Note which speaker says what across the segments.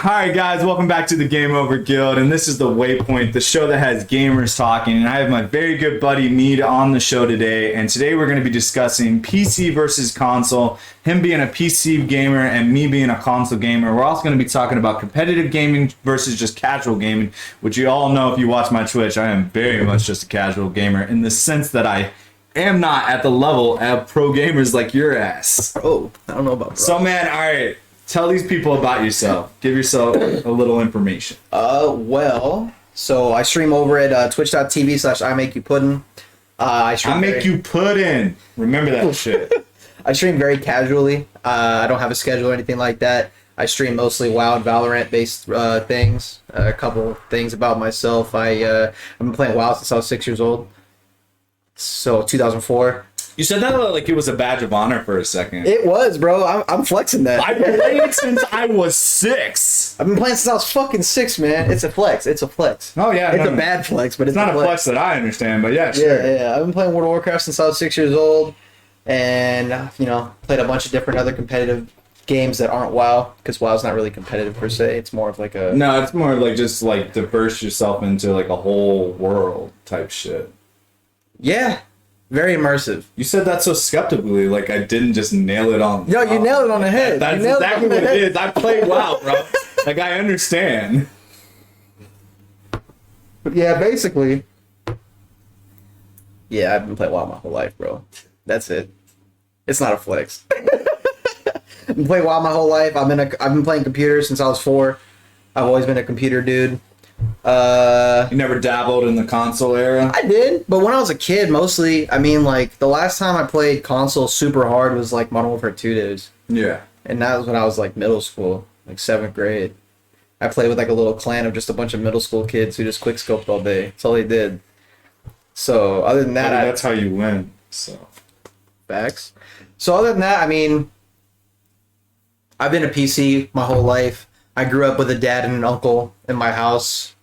Speaker 1: Alright guys, welcome back to the Game Over Guild, and this is the Waypoint, the show that has gamers talking, and I have my very good buddy Mead on the show today, and today we're going to be discussing PC versus console, him being a PC gamer and me being a console gamer. We're also going to be talking about competitive gaming versus just casual gaming, which you all know if you watch my Twitch, I am very much just a casual gamer in the sense that I am not at the level of pro gamers like your ass.
Speaker 2: Oh, I don't know about bro.
Speaker 1: So man, alright. Tell these people about yourself. Give yourself a little information.
Speaker 2: So I stream over at twitch.tv/IMakeYouPuddin.
Speaker 1: I make you puddin'. Remember that shit.
Speaker 2: I stream very casually. I don't have a schedule or anything like that. I stream mostly WoW and Valorant based things. A couple things about myself. I've been playing WoW since I was 6 years old. So 2004.
Speaker 1: You said that like it was a badge of honor for a second.
Speaker 2: It was, bro. I'm flexing that.
Speaker 1: I've been playing since I was 6.
Speaker 2: I've been playing since I was fucking 6, man. It's a flex. It's a flex.
Speaker 1: Oh yeah,
Speaker 2: it's a bad flex, but it's
Speaker 1: not
Speaker 2: a
Speaker 1: flex that I understand. But yeah, sure.
Speaker 2: Yeah. I've been playing World of Warcraft since I was 6 years old, and played a bunch of different other competitive games that aren't WoW, because WoW's not really competitive per se. It's more of like a
Speaker 1: it's more like just like diverse yourself into like a whole world type shit.
Speaker 2: Yeah. Very immersive.
Speaker 1: You said that so skeptically, like I didn't just nail it on.
Speaker 2: No, you nailed it on the head.
Speaker 1: That's exactly what it is. I play WoW, bro. Like I understand.
Speaker 2: Yeah, basically. Yeah, I've been playing WoW my whole life, bro. That's it. It's not a flex. I've been playing WoW my whole life. I've been playing computers since I was 4. I've always been a computer dude.
Speaker 1: You never dabbled in the console era?
Speaker 2: I did, but when I was a kid, mostly, I mean, like, the last time I played console super hard was, like, Modern Warfare 2 days.
Speaker 1: Yeah.
Speaker 2: And that was when I was, like, middle school, like, 7th grade. I played with, like, a little clan of just a bunch of middle school kids who just quickscoped all day. That's all they did. So, other than that...
Speaker 1: that's how you win, so...
Speaker 2: Facts. So, other than that, I mean, I've been a PC my whole life. I grew up with a dad and an uncle in my house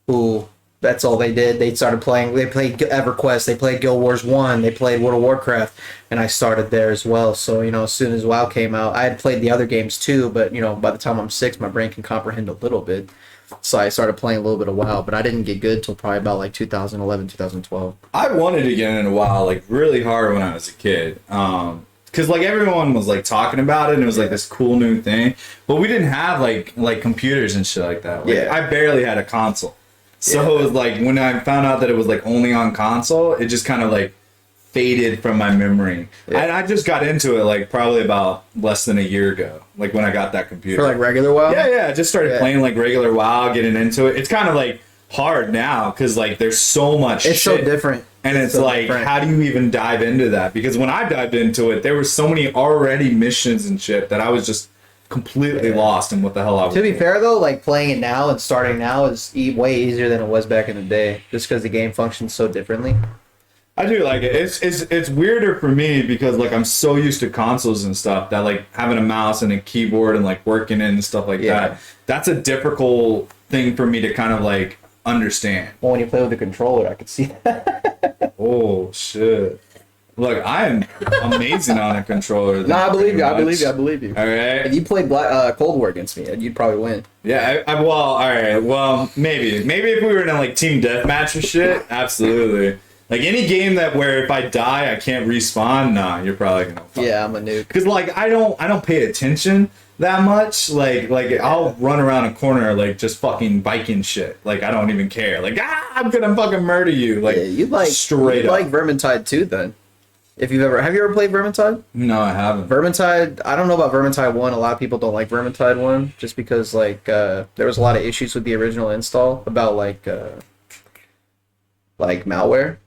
Speaker 2: who, that's all they did. They started playing, they played EverQuest, they played Guild Wars 1, they played World of Warcraft, and I started there as well. So, as soon as WoW came out, I had played the other games too, but, by the time I'm 6, my brain can comprehend a little bit. So I started playing a little bit of WoW, but I didn't get good till probably about like 2011, 2012.
Speaker 1: I wanted to get into WoW like really hard when I was a kid. Because like everyone was like talking about it and it was like this cool new thing, but we didn't have like computers and shit like that. Like, I barely had a console, so it was like when I found out that it was like only on console, it just kind of like faded from my memory. And I just got into it like probably about less than a year ago, like when I got that computer.
Speaker 2: For like regular WoW?
Speaker 1: Yeah, I just started playing like regular WoW, getting into it. It's kind of like hard now because like there's so much shit.
Speaker 2: It's so different.
Speaker 1: And it's so like, how do you even dive into that? Because when I dived into it, there were so many already missions and shit that I was just completely lost in what the hell I was
Speaker 2: doing. To
Speaker 1: doing.
Speaker 2: be fair, though, like playing it now and starting now is way easier than it was back in the day, just because the game functions so differently.
Speaker 1: I do like it. It's weirder for me because like I'm so used to consoles and stuff that like having a mouse and a keyboard and like working in and stuff like that. That's a difficult thing for me to kind of like understand.
Speaker 2: Well, when you play with the controller, I could see that.
Speaker 1: Oh shit! Look, I am amazing on a controller.
Speaker 2: No, I believe you. I believe you.
Speaker 1: All right.
Speaker 2: If you played Cold War against me, you'd probably win.
Speaker 1: Yeah. Well, all right. Well, maybe if we were in a like team deathmatch or shit, absolutely. Like any game where if I die I can't respawn, nah, you're probably gonna.
Speaker 2: Yeah, I'm a nuke.
Speaker 1: Cause like I don't pay attention that much. Like I'll run around a corner like just fucking biking shit. Like I don't even care. Like I'm gonna fucking murder you. Like
Speaker 2: you like
Speaker 1: straight up.
Speaker 2: Like Vermintide too, then. Have you ever played Vermintide?
Speaker 1: No, I haven't.
Speaker 2: Vermintide, I don't know about Vermintide 1. A lot of people don't like Vermintide 1 just because like there was a lot of issues with the original install about like malware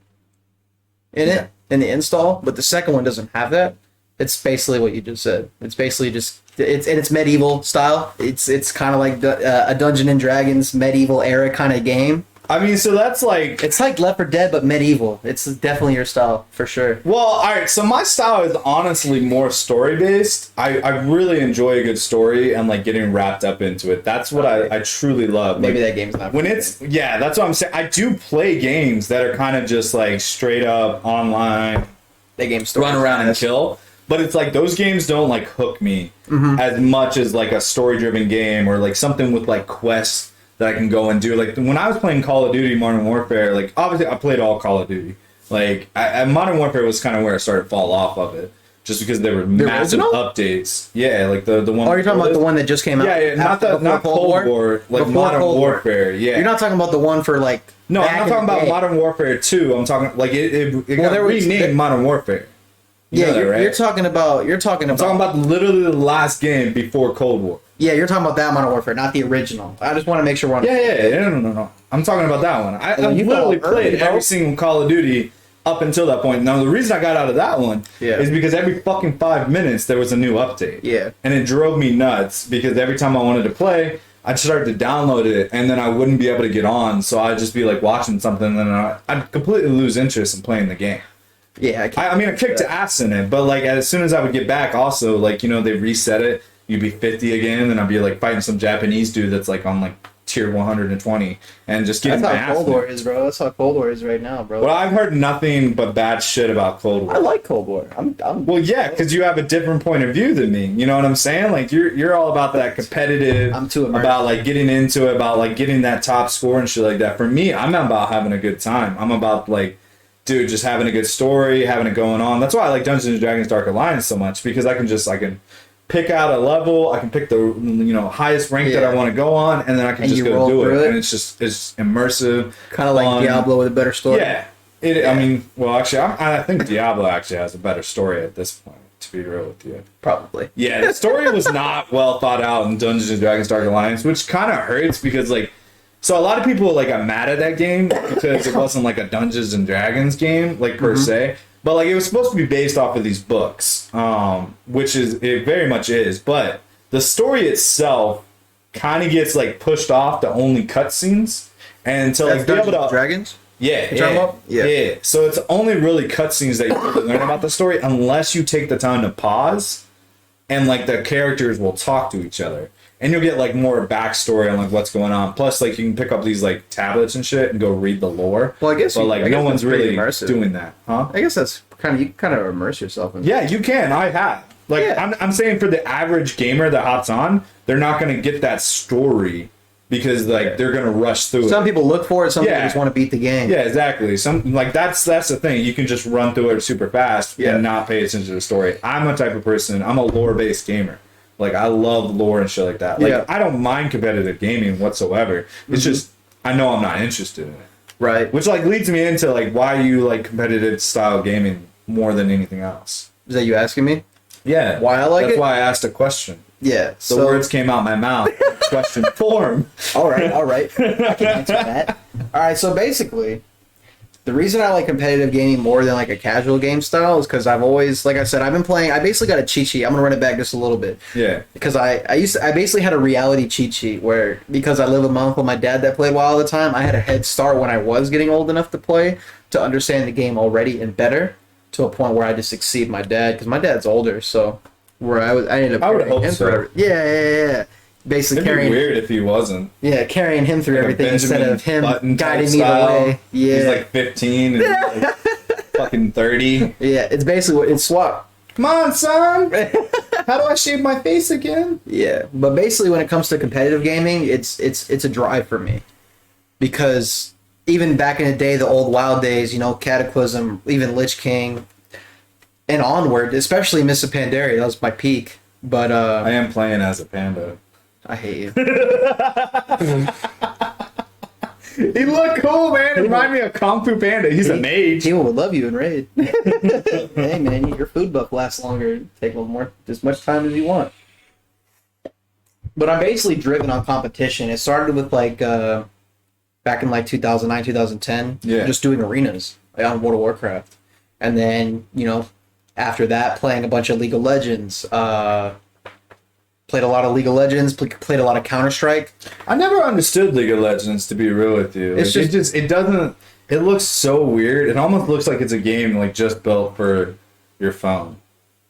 Speaker 2: in it in the install, but the second one doesn't have that. It's basically what you just said. It's basically just it's medieval style. It's kind of like a Dungeons and Dragons medieval era kind of game.
Speaker 1: I mean, so that's like...
Speaker 2: It's like Left 4 Dead, but medieval. It's definitely your style, for sure.
Speaker 1: Well, alright, so my style is honestly more story-based. I really enjoy a good story and, like, getting wrapped up into it. That's what I truly love.
Speaker 2: Maybe
Speaker 1: like,
Speaker 2: that game's not...
Speaker 1: When it's... Yeah, that's what I'm saying. I do play games that are kind of just, like, straight up online...
Speaker 2: That game's
Speaker 1: run around and kill. But it's like those games don't like hook me as much as like a story-driven game or like something with like quests that I can go and do. Like when I was playing Call of Duty Modern Warfare, like obviously I played all Call of Duty. Like Modern Warfare was kind of where I started to fall off of it, just because there were massive
Speaker 2: original?
Speaker 1: updates. Yeah, like the one.
Speaker 2: Oh, you're talking about the one that just came out?
Speaker 1: Yeah, not Cold War, like
Speaker 2: Before
Speaker 1: Modern
Speaker 2: Cold War.
Speaker 1: Warfare. Yeah,
Speaker 2: You're not talking about the one for like.
Speaker 1: no,
Speaker 2: back
Speaker 1: I'm not
Speaker 2: in
Speaker 1: talking
Speaker 2: the
Speaker 1: about
Speaker 2: day.
Speaker 1: Modern Warfare 2. I'm talking like it got
Speaker 2: there was-
Speaker 1: renamed Modern Warfare. You
Speaker 2: Yeah,
Speaker 1: know that,
Speaker 2: you're,
Speaker 1: right?
Speaker 2: you're talking about.
Speaker 1: I'm talking about literally the last game before Cold War.
Speaker 2: Yeah, you're talking about that Modern Warfare, not the original. I just want to make sure we're on.
Speaker 1: Yeah, no. I'm talking about that one. I
Speaker 2: you
Speaker 1: literally
Speaker 2: fell early,
Speaker 1: played
Speaker 2: bro.
Speaker 1: every single Call of Duty up until that point. Now, the reason I got out of that one
Speaker 2: Yeah.
Speaker 1: is because every fucking 5 minutes there was a new update.
Speaker 2: Yeah.
Speaker 1: And it drove me nuts because every time I wanted to play, I'd start to download it and then I wouldn't be able to get on. So I'd just be like watching something and then I'd completely lose interest in playing the game.
Speaker 2: Yeah,
Speaker 1: I mean, I kicked ass in it, but like as soon as I would get back, also like they reset it. You'd be 50 again, and I'd be like fighting some Japanese dude that's like on like tier 120, and just getting
Speaker 2: that's
Speaker 1: my
Speaker 2: how
Speaker 1: ass.
Speaker 2: Cold War is, bro. That's how Cold War is right now, bro.
Speaker 1: Well, I've heard nothing but bad shit about Cold War.
Speaker 2: I like Cold War. I'm
Speaker 1: Well, yeah, because you have a different point of view than me. You know what I'm saying? Like you're all about that competitive.
Speaker 2: I'm too immersed.
Speaker 1: about like getting into it, about like getting that top score and shit like that. For me, I'm not about having a good time. I'm about like, dude, just having a good story, having it going on. That's why I like Dungeons and Dragons Dark Alliance so much, because I can pick out a level, I can pick the highest rank that I
Speaker 2: Yeah.
Speaker 1: want to go on, and then I can
Speaker 2: And
Speaker 1: just
Speaker 2: you
Speaker 1: go
Speaker 2: roll
Speaker 1: do
Speaker 2: through
Speaker 1: it.
Speaker 2: it.
Speaker 1: And it's immersive.
Speaker 2: kind of like
Speaker 1: fun.
Speaker 2: Diablo with a better story.
Speaker 1: Yeah. I mean, well, actually, I think Diablo actually has a better story at this point, to be real with you.
Speaker 2: Probably.
Speaker 1: Yeah, the story was not well thought out in Dungeons and Dragons Dark Alliance, which kind of hurts because so a lot of people like got mad at that game because it wasn't like a Dungeons and Dragons game like per se, but like it was supposed to be based off of these books, which it very much is. But the story itself kind of gets like pushed off to only cutscenes, and to like be able to
Speaker 2: Dragons.
Speaker 1: yeah,
Speaker 2: talking about? Yeah.
Speaker 1: So it's only really cutscenes that you really learn about the story unless you take the time to pause, and like the characters will talk to each other, and you'll get like more backstory on like what's going on. Plus, like you can pick up these like tablets and shit and go read the lore.
Speaker 2: Well, I guess
Speaker 1: but like no one's
Speaker 2: that's pretty
Speaker 1: really
Speaker 2: immersive.
Speaker 1: doing that, huh?
Speaker 2: I guess that's you kind of immerse yourself in.
Speaker 1: Yeah, you can. I have. Like
Speaker 2: Yeah.
Speaker 1: I'm saying for the average gamer that hops on, they're not gonna get that story because like they're gonna rush through it.
Speaker 2: Some people look for it. Some people
Speaker 1: Yeah.
Speaker 2: just want to beat the game.
Speaker 1: Yeah, exactly. Some like that's the thing. You can just run through it super fast
Speaker 2: Yeah.
Speaker 1: and not pay attention to the story. I'm a type of person. I'm a lore based gamer. Like I love lore and shit like that. Like
Speaker 2: Yeah.
Speaker 1: I don't mind competitive gaming whatsoever. It's just I know I'm not interested in it.
Speaker 2: Right.
Speaker 1: Which like leads me into like why you like competitive style gaming more than anything else.
Speaker 2: Is that you asking me?
Speaker 1: Yeah.
Speaker 2: Why I like
Speaker 1: That's
Speaker 2: it?
Speaker 1: why I asked a question.
Speaker 2: Yeah.
Speaker 1: The words came out my mouth. Question form.
Speaker 2: All right. I can answer that. All right. So basically, the reason I like competitive gaming more than like a casual game style is because I've always, like I said, I've been playing. I basically got a cheat sheet. I'm gonna run it back just a little bit.
Speaker 1: Yeah.
Speaker 2: Because I basically had a reality cheat sheet where, because I live with my uncle and my dad that played WoW all the time, I had a head start when I was getting old enough to play to understand the game already and better, to a point where I just exceed my dad, because my dad's older, so where I ended up
Speaker 1: I would
Speaker 2: carrying
Speaker 1: hope
Speaker 2: him
Speaker 1: so.
Speaker 2: through yeah. Basically
Speaker 1: It'd be
Speaker 2: carrying
Speaker 1: weird if he wasn't.
Speaker 2: carrying him through
Speaker 1: Like a
Speaker 2: everything instead
Speaker 1: Benjamin
Speaker 2: of him
Speaker 1: Button type
Speaker 2: guiding me the
Speaker 1: style.
Speaker 2: way. Yeah.
Speaker 1: He's like 15 and like fucking 30.
Speaker 2: Yeah, it's basically what it's swap.
Speaker 1: Come on, son. How do I shave my face again?
Speaker 2: Yeah, but basically when it comes to competitive gaming, it's a drive for me, because even back in the day, the old WoW days, Cataclysm, even Lich King, and onward, especially Mists of Pandaria, that was my peak. But
Speaker 1: I am playing as a panda.
Speaker 2: I hate you.
Speaker 1: He looked cool, man. He reminded me of Kung Fu Panda. He's a mage.
Speaker 2: People would love you in Raid. Hey man, your food buff lasts longer. Take as much time as you want. But I'm basically driven on competition. It started with back in 2009, 2010.
Speaker 1: Yeah.
Speaker 2: Just doing arenas on World of Warcraft, and then after that playing a bunch of League of Legends. Played a lot of League of Legends. Played a lot of Counter-Strike.
Speaker 1: I never understood League of Legends, to be real with you.
Speaker 2: It's
Speaker 1: Like, it doesn't. It looks so weird. It almost looks like it's a game like just built for your phone.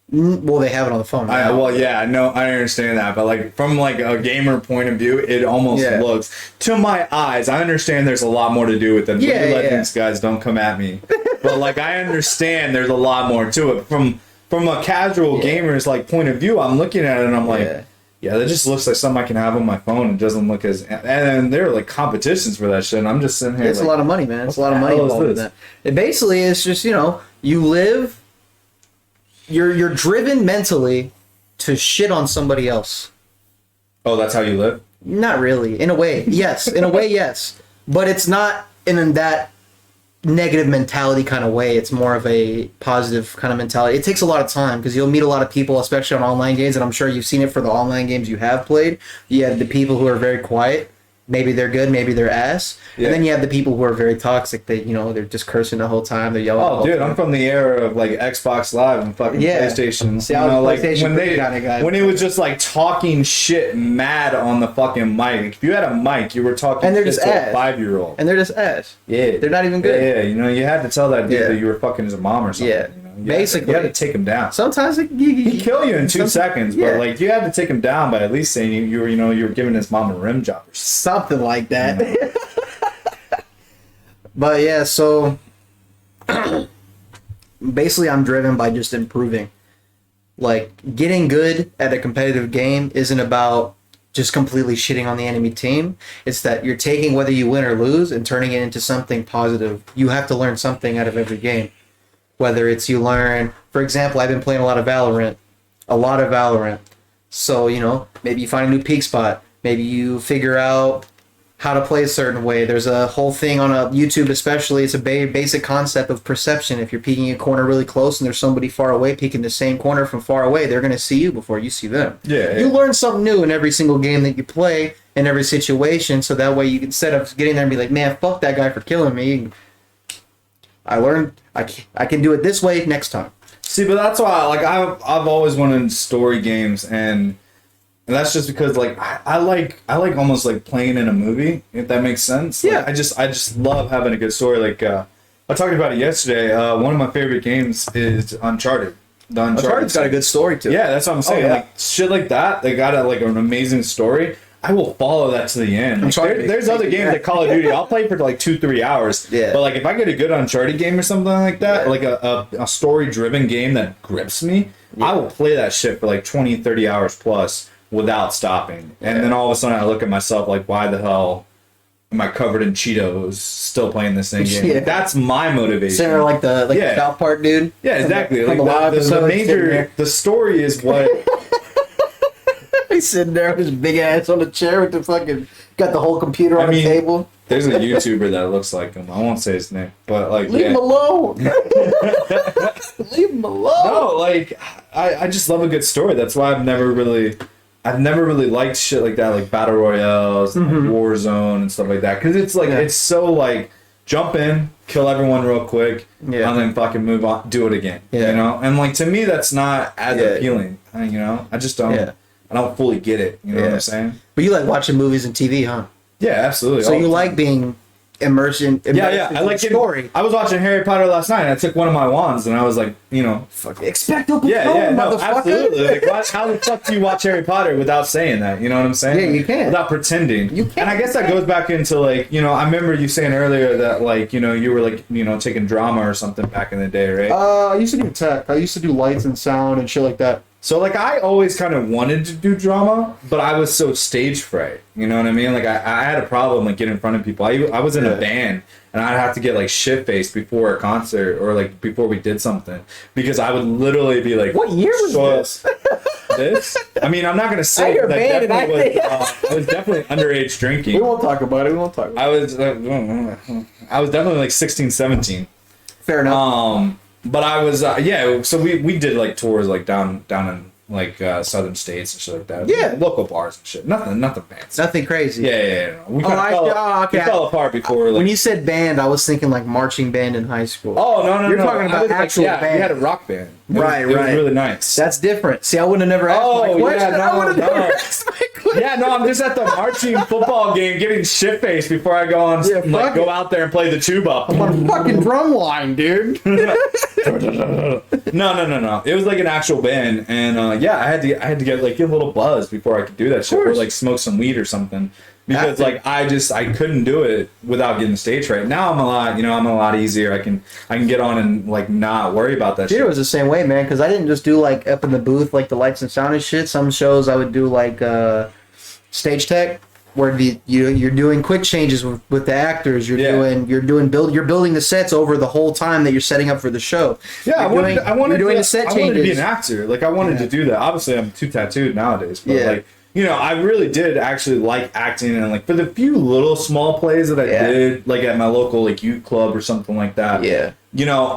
Speaker 2: Well, they have it on the phone. now.
Speaker 1: I know, I understand that, but like from like a gamer point of view, it almost
Speaker 2: Yeah.
Speaker 1: looks, to my eyes. I understand there's a lot more to do with it.
Speaker 2: Yeah,
Speaker 1: League of
Speaker 2: yeah.
Speaker 1: Legends guys, don't come at me, but like I understand there's a lot more to it. From from a casual gamer's like point of view, I'm looking at it and I'm like,
Speaker 2: Yeah.
Speaker 1: yeah, that just looks like something I can have on my phone. It doesn't look as, and there are like competitions for that shit. And I'm just sitting here.
Speaker 2: It's
Speaker 1: like,
Speaker 2: a lot of money, man. It's a lot of
Speaker 1: the
Speaker 2: money
Speaker 1: hell is
Speaker 2: involved in
Speaker 1: this?
Speaker 2: that. It basically is just, you know, you live, you're driven mentally to shit on somebody else.
Speaker 1: Oh, that's how you live?
Speaker 2: Not really. In a way, yes. In a way, yes. But it's not in that negative mentality kind of way. It's more of a positive kind of mentality. It takes a lot of time because you'll meet a lot of people, especially on online games, and I'm sure you've seen it for the online games you have played. You have the people who are very quiet. Maybe they're good, maybe they're ass.
Speaker 1: Yeah.
Speaker 2: And then you have the people who are very toxic. They, you know, they're just cursing the whole time. They're yelling. the
Speaker 1: Oh,
Speaker 2: whole
Speaker 1: dude,
Speaker 2: time.
Speaker 1: I'm from the era of like Xbox Live and fucking
Speaker 2: Yeah.
Speaker 1: PlayStation.
Speaker 2: See,
Speaker 1: you
Speaker 2: I was
Speaker 1: know,
Speaker 2: a
Speaker 1: like
Speaker 2: PlayStation
Speaker 1: when they
Speaker 2: kind of guy.
Speaker 1: when it was just like talking shit mad on the fucking mic. If you had a mic, you were talking
Speaker 2: And they're
Speaker 1: shit
Speaker 2: just
Speaker 1: to a
Speaker 2: ass.
Speaker 1: 5-year-old.
Speaker 2: And they're just ass.
Speaker 1: Yeah,
Speaker 2: They're not even good.
Speaker 1: Yeah, you know, you had to tell that dude
Speaker 2: Yeah.
Speaker 1: that you were fucking his mom or something.
Speaker 2: Yeah.
Speaker 1: you know?
Speaker 2: Basically.
Speaker 1: you had to take him down.
Speaker 2: Sometimes
Speaker 1: He'd kill you in 2 seconds,
Speaker 2: yeah.
Speaker 1: but like you had to take him down by at least saying you were giving his mom a rim job or something.
Speaker 2: something like that. But yeah, so basically I'm driven by just improving. Like getting good at a competitive game isn't about just completely shitting on the enemy team. It's that you're taking whether you win or lose and turning it into something positive. You have to learn something out of every game. Whether it's you learn, for example, I've been playing a lot of Valorant. So, you know, maybe you find a new peak spot. Maybe you figure out how to play a certain way. There's a whole thing on YouTube especially. It's a basic concept of perception. If you're peeking a corner really close and there's somebody far away peeking the same corner from far away, they're going to see you before you see them.
Speaker 1: Yeah,
Speaker 2: You
Speaker 1: yeah.
Speaker 2: learn something new in every single game that you play, in every situation, so that way you, instead of getting there and be like, man, fuck that guy for killing me, I learned I can do it this way next time.
Speaker 1: See, but that's why like I've always wanted story games and that's just because like I like almost like playing in a movie, if that makes sense. Like,
Speaker 2: Yeah.
Speaker 1: I just love having a good story. Like I talked about it yesterday. One of my favorite games is Uncharted. The
Speaker 2: Uncharted's got a good story to it.
Speaker 1: Yeah, that's what I'm saying.
Speaker 2: yeah.
Speaker 1: Like shit like that. They got like an amazing story. I will follow that to the end. Like,
Speaker 2: Uncharted
Speaker 1: there's other games like Call of Duty. I'll play for like 2-3 hours.
Speaker 2: Yeah.
Speaker 1: But like if I get a good Uncharted game or something like that,
Speaker 2: Yeah.
Speaker 1: like a story driven game that grips me, I will play that shit for like 20-30 hours plus without stopping. And then all of a sudden I look at myself like, why the hell am I covered in Cheetos still playing this same game?
Speaker 2: Yeah.
Speaker 1: That's my motivation.
Speaker 2: Sarah, like the
Speaker 1: Yeah.
Speaker 2: South Park dude.
Speaker 1: Yeah, exactly.
Speaker 2: From
Speaker 1: Like
Speaker 2: the wild
Speaker 1: the
Speaker 2: episode, he's sitting
Speaker 1: major,
Speaker 2: there.
Speaker 1: the story is what.
Speaker 2: He's sitting there with his big ass on the chair with the fucking got the whole computer on
Speaker 1: I mean,
Speaker 2: the table.
Speaker 1: There's a YouTuber that looks like him. I won't say his name, but like,
Speaker 2: Leave
Speaker 1: yeah.
Speaker 2: him alone. Leave him alone.
Speaker 1: No, like I just love a good story. That's why I've never really liked shit like that, like battle royales, and like Warzone and stuff like that. Because it's like
Speaker 2: Yeah.
Speaker 1: it's so like jump in, kill everyone real quick,
Speaker 2: Yeah.
Speaker 1: and then fucking move on, do it again.
Speaker 2: Yeah.
Speaker 1: You know, and like to me, that's not as
Speaker 2: Yeah.
Speaker 1: appealing. You know, I just don't.
Speaker 2: Yeah.
Speaker 1: I don't fully get it. You know what
Speaker 2: Yeah.
Speaker 1: I'm saying?
Speaker 2: But you like watching movies and TV, huh?
Speaker 1: Yeah, absolutely.
Speaker 2: So
Speaker 1: all
Speaker 2: you
Speaker 1: the
Speaker 2: like
Speaker 1: time.
Speaker 2: being immersed in
Speaker 1: Yeah,
Speaker 2: immersed
Speaker 1: yeah.
Speaker 2: in
Speaker 1: I like
Speaker 2: the
Speaker 1: getting,
Speaker 2: story.
Speaker 1: I was watching Harry Potter last night, and I took one of my wands, and I was like, you know,
Speaker 2: Fuck, expecto
Speaker 1: yeah,
Speaker 2: patronum,
Speaker 1: no,
Speaker 2: motherfucker.
Speaker 1: absolutely. Like, how the fuck do you watch Harry Potter without saying that? You know what I'm saying?
Speaker 2: Yeah, you can.
Speaker 1: Without pretending.
Speaker 2: You can.
Speaker 1: And I guess that goes back into like, you know, I remember you saying earlier that like, you know, you were like, you know, taking drama or something back in the day, right?
Speaker 2: I used to do tech. I used to do lights and sound and shit like that.
Speaker 1: So like I always kind of wanted to do drama, but I was so stage fright. You know what I mean? Like I had a problem like getting in front of people. I was in a band and I'd have to get like shit faced before a concert or like before we did something because I would literally be like,
Speaker 2: What year was this?
Speaker 1: This? I mean, I'm not gonna say
Speaker 2: hear
Speaker 1: that
Speaker 2: band and
Speaker 1: definitely I was definitely underage drinking.
Speaker 2: We won't talk about it. We won't talk about it.
Speaker 1: I was definitely like 16, 17.
Speaker 2: Fair enough.
Speaker 1: But I was yeah. So we did like tours like down in like southern states and shit like that.
Speaker 2: Yeah.
Speaker 1: local bars and shit. Nothing fancy.
Speaker 2: Nothing crazy.
Speaker 1: Yeah. We
Speaker 2: Oh,
Speaker 1: kinda
Speaker 2: I
Speaker 1: fell,
Speaker 2: see. Oh, okay.
Speaker 1: we fell apart before. Like,
Speaker 2: When you said band, I was thinking like marching band in high school.
Speaker 1: oh no,
Speaker 2: You're
Speaker 1: no.
Speaker 2: talking
Speaker 1: I
Speaker 2: about
Speaker 1: was, like,
Speaker 2: actual
Speaker 1: yeah,
Speaker 2: band.
Speaker 1: We had a rock band. It was-
Speaker 2: Right,
Speaker 1: it was
Speaker 2: right.
Speaker 1: really nice.
Speaker 2: That's different. See, I would have never asked
Speaker 1: Oh,
Speaker 2: my
Speaker 1: yeah,
Speaker 2: question.
Speaker 1: no,
Speaker 2: I would have
Speaker 1: no.
Speaker 2: never asked my question.
Speaker 1: Yeah, no, I'm just at the marching football game getting shit faced before I go on,
Speaker 2: Yeah,
Speaker 1: like
Speaker 2: fuck
Speaker 1: go
Speaker 2: it.
Speaker 1: out there and play the tuba.
Speaker 2: I'm on a fucking drum line, dude.
Speaker 1: No. It was like an actual band, and yeah, I had to get like a little buzz before I could do that shit, or
Speaker 2: course.
Speaker 1: like smoke some weed or something. because
Speaker 2: Acting.
Speaker 1: like I couldn't do it without getting the stage right. Now I'm a lot easier. I can get on and like not worry about that
Speaker 2: Theater
Speaker 1: shit.
Speaker 2: was the same way, man, because I didn't just do like up in the booth, like the lights and sound and shit. Some shows I would do like stage tech, where you're doing quick changes with the actors. You're building the sets over the whole time that you're setting up for the show.
Speaker 1: Yeah, I wanted
Speaker 2: the set
Speaker 1: I wanted to be
Speaker 2: changes.
Speaker 1: an actor. Like I wanted to do that. Obviously, I'm too tattooed nowadays, but like I really did actually like acting, and like for the few little small plays that I did, like at my local like youth club or something like that.
Speaker 2: Yeah.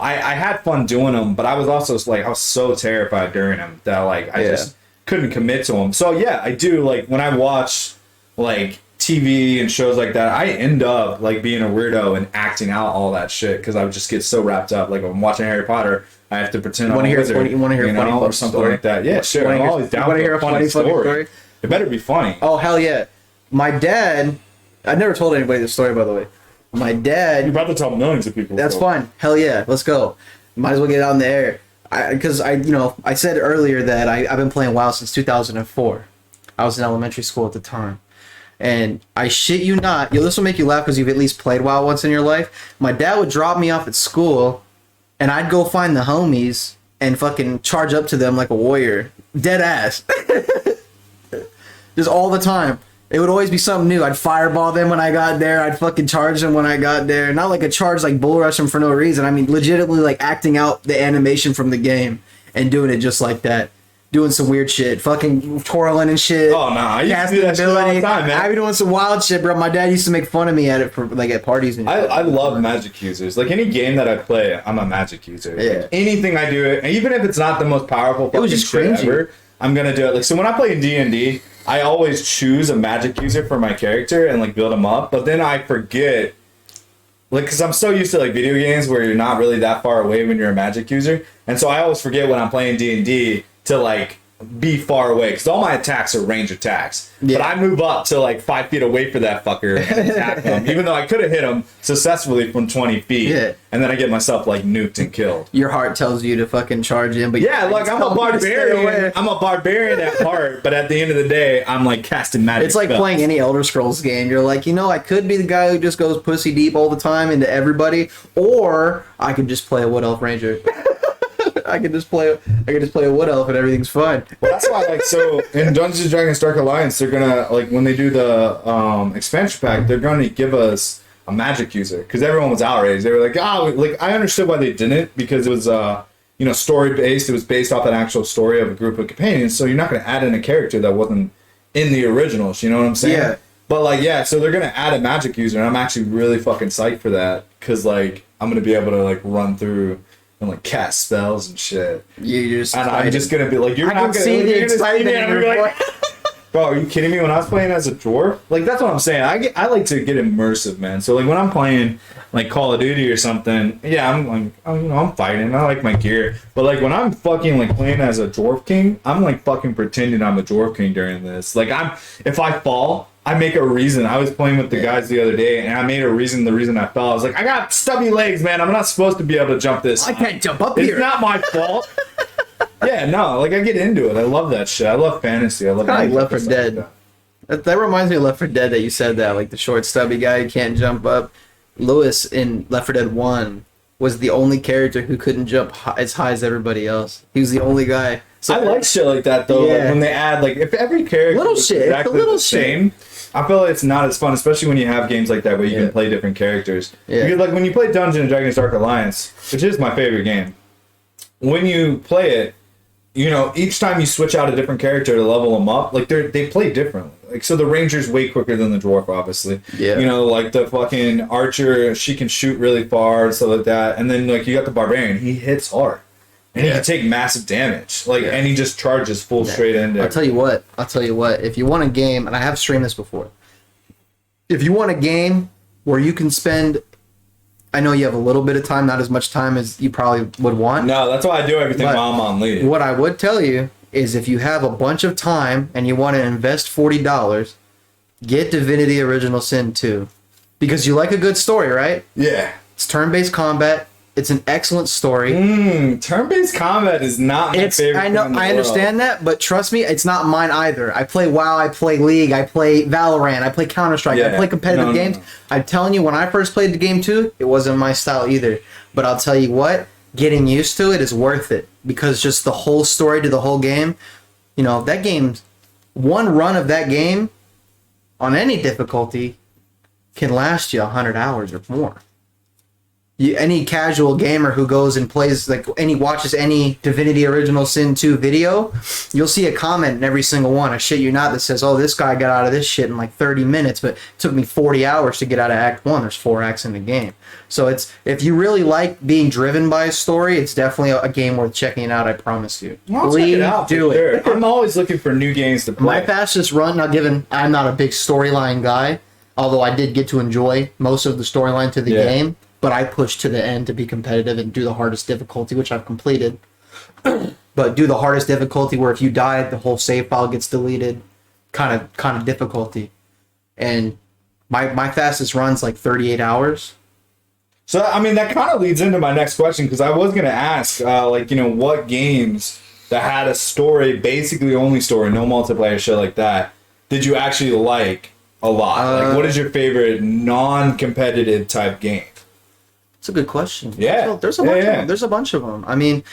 Speaker 1: I had fun doing them, but I was also like I was so terrified during them that like I just couldn't commit to them. So yeah, I do like when I watch like TV and shows like that, I end up like being a weirdo and acting out all that shit because I would just get so wrapped up. Like when I'm watching Harry Potter, I have to pretend I'm a wizard,
Speaker 2: you want to hear a funny
Speaker 1: or something
Speaker 2: story?
Speaker 1: like that. Yeah, sure. I'm always down for a funny story. It better be funny.
Speaker 2: Oh hell yeah! My dad, I never told anybody this story, by the way. My dad.
Speaker 1: You're about to tell millions of people.
Speaker 2: That's fine. Hell yeah, let's go. Might as well get it out in the air. Because I said earlier that I've been playing WoW since 2004. I was in elementary school at the time. And I shit you not, this will make you laugh because you've at least played WoW once in your life. My dad would drop me off at school, and I'd go find the homies and fucking charge up to them like a warrior. Dead ass. Just all the time. It would always be something new. I'd fireball them when I got there. I'd fucking charge them when I got there. Not like a charge like bull rush them for no reason. I mean, legitimately like acting out the animation from the game and doing it just like that. Doing some weird shit. Fucking twirling and shit.
Speaker 1: Oh, no. I used to do that shit all the time, man.
Speaker 2: I'd be doing some wild shit, bro. My dad used to make fun of me at it for like at parties and shit.
Speaker 1: I love magic users. Like any game that I play, I'm a magic user.
Speaker 2: Yeah.
Speaker 1: Like, anything I do, and even if it's not the most powerful fucking
Speaker 2: just
Speaker 1: shit
Speaker 2: cringy.
Speaker 1: ever, I'm gonna do it. Like so when I play in D&D, I always choose a magic user for my character and like build them up. But then I forget, like, because I'm so used to like video games where you're not really that far away when you're a magic user, and so I always forget when I'm playing D&D to like be far away because all my attacks are range attacks.
Speaker 2: Yeah.
Speaker 1: But I move up to like 5 feet away for that fucker and attack him, even though I could have hit him successfully from 20 feet.
Speaker 2: Yeah.
Speaker 1: And then I get myself like nuked and killed.
Speaker 2: Your heart tells you to fucking charge in, but
Speaker 1: Yeah, like I'm a barbarian. I'm a barbarian at heart, but at the end of the day, I'm like casting magic.
Speaker 2: It's like
Speaker 1: spells.
Speaker 2: playing any Elder Scrolls game. You're like, I could be the guy who just goes pussy deep all the time into everybody, or I could just play a Wood Elf Ranger. I could just play a Wood Elf and everything's fine.
Speaker 1: Well, that's why, like, so in Dungeons and Dragons Dark Alliance, they're gonna like when they do the expansion pack, they're gonna give us a magic user because everyone was outraged. They were like, like I understood why they didn't because it was story based. It was based off an actual story of a group of companions. So you're not gonna add in a character that wasn't in the originals. You know what I'm saying?
Speaker 2: Yeah.
Speaker 1: But like, yeah, so they're gonna add a magic user, and I'm actually really fucking psyched for that because like I'm gonna be able to like run through and like cast spells and shit.
Speaker 2: You're just
Speaker 1: And I'm just gonna be like, you're
Speaker 2: I
Speaker 1: not
Speaker 2: can
Speaker 1: gonna
Speaker 2: see the
Speaker 1: you're gonna see
Speaker 2: excitement
Speaker 1: me,
Speaker 2: in
Speaker 1: and I'm
Speaker 2: your
Speaker 1: gonna be like, bro, are you kidding me? When I was playing as a dwarf, like that's what I'm saying. I like to get immersive, man. So like when I'm playing like Call of Duty or something, yeah, I'm like, I'm fighting. I like my gear, but like when I'm fucking like playing as a dwarf king, I'm like fucking pretending I'm a dwarf king during this. Like if I fall, I make a reason. I was playing with the guys the other day, and I made a reason. The reason I fell, I was like, I got stubby legs, man. I'm not supposed to be able to jump this.
Speaker 2: I can't jump up
Speaker 1: It's
Speaker 2: here.
Speaker 1: not my fault. Yeah, no, like I get into it. I love that shit. I love fantasy. I love
Speaker 2: Kinda like
Speaker 1: anything
Speaker 2: Left 4
Speaker 1: stuff
Speaker 2: Dead.
Speaker 1: like that.
Speaker 2: That reminds me of Left 4 Dead that you said that, like the short stubby guy who can't jump up. Lewis in Left 4 Dead 1 was the only character who couldn't jump as high as everybody else. He was the only guy. So
Speaker 1: I like shit like that though.
Speaker 2: Yeah.
Speaker 1: Like when they add like if every character
Speaker 2: Little
Speaker 1: was
Speaker 2: shit,
Speaker 1: exactly
Speaker 2: the little
Speaker 1: the same, I feel like it's not as fun, especially when you have games like that where you
Speaker 2: Yeah.
Speaker 1: can play different characters.
Speaker 2: Yeah.
Speaker 1: Because like when you play Dungeons and Dragons Dark Alliance, which is my favorite game, when you play it, each time you switch out a different character to level them up, like they play differently. Like so the ranger's way quicker than the dwarf, obviously.
Speaker 2: Yeah.
Speaker 1: Like the fucking archer, she can shoot really far and stuff like that. And then like you got the barbarian, he hits hard. And he can take massive damage. Like and he just charges full straight into
Speaker 2: I'll tell you what. If you want a game, and I have streamed this before, if you want a game where you can spend, I know you have a little bit of time, not as much time as you probably would want.
Speaker 1: No, that's why I do everything
Speaker 2: But
Speaker 1: while I'm on leave.
Speaker 2: What I would tell you is if you have a bunch of time and you want to invest $40, get Divinity Original Sin 2. Because you like a good story, right?
Speaker 1: Yeah.
Speaker 2: It's turn-based combat. It's an excellent story.
Speaker 1: Turn-based combat is not my favorite.
Speaker 2: I know,
Speaker 1: thing in the
Speaker 2: I understand
Speaker 1: world.
Speaker 2: that, but trust me, it's not mine either. I play WoW, I play League, I play Valorant, I play Counter-Strike, I
Speaker 1: Yeah.
Speaker 2: play competitive
Speaker 1: No, no,
Speaker 2: games.
Speaker 1: no.
Speaker 2: I'm telling you, when I first played the game too, it wasn't my style either. But I'll tell you what, getting used to it is worth it because just the whole story to the whole game, you know, that game, one run of that game on any difficulty can last you 100 hours or more. Any casual gamer who goes and plays watches any Divinity Original Sin 2 video, you'll see a comment in every single one. I shit you not, that says, "Oh, this guy got out of this shit in like 30 minutes, but it took me 40 hours to get out of Act 1. There's 4 acts in the game." So it's, if you really like being driven by a story, it's definitely a game worth checking out. I promise you.
Speaker 1: I'll check
Speaker 2: Please
Speaker 1: it out.
Speaker 2: do
Speaker 1: for
Speaker 2: it.
Speaker 1: sure. I'm always looking for new games to play.
Speaker 2: My fastest run, now given I'm not a big storyline guy, although I did get to enjoy most of the storyline to the
Speaker 1: Yeah.
Speaker 2: game, but I pushed to the end to be competitive and do the hardest difficulty, which I've completed. But do the hardest difficulty where if you die, the whole save file gets deleted, kind of difficulty. And my fastest run's like 38 hours.
Speaker 1: So, I mean, that kind of leads into my next question because I was going to ask, what games that had a story, basically only story, no multiplayer, shit like that, did you actually like a lot? Like, what is your favorite non-competitive type game?
Speaker 2: It's a good question.
Speaker 1: Yeah.
Speaker 2: There's a bunch of them. There's a bunch of them. I mean,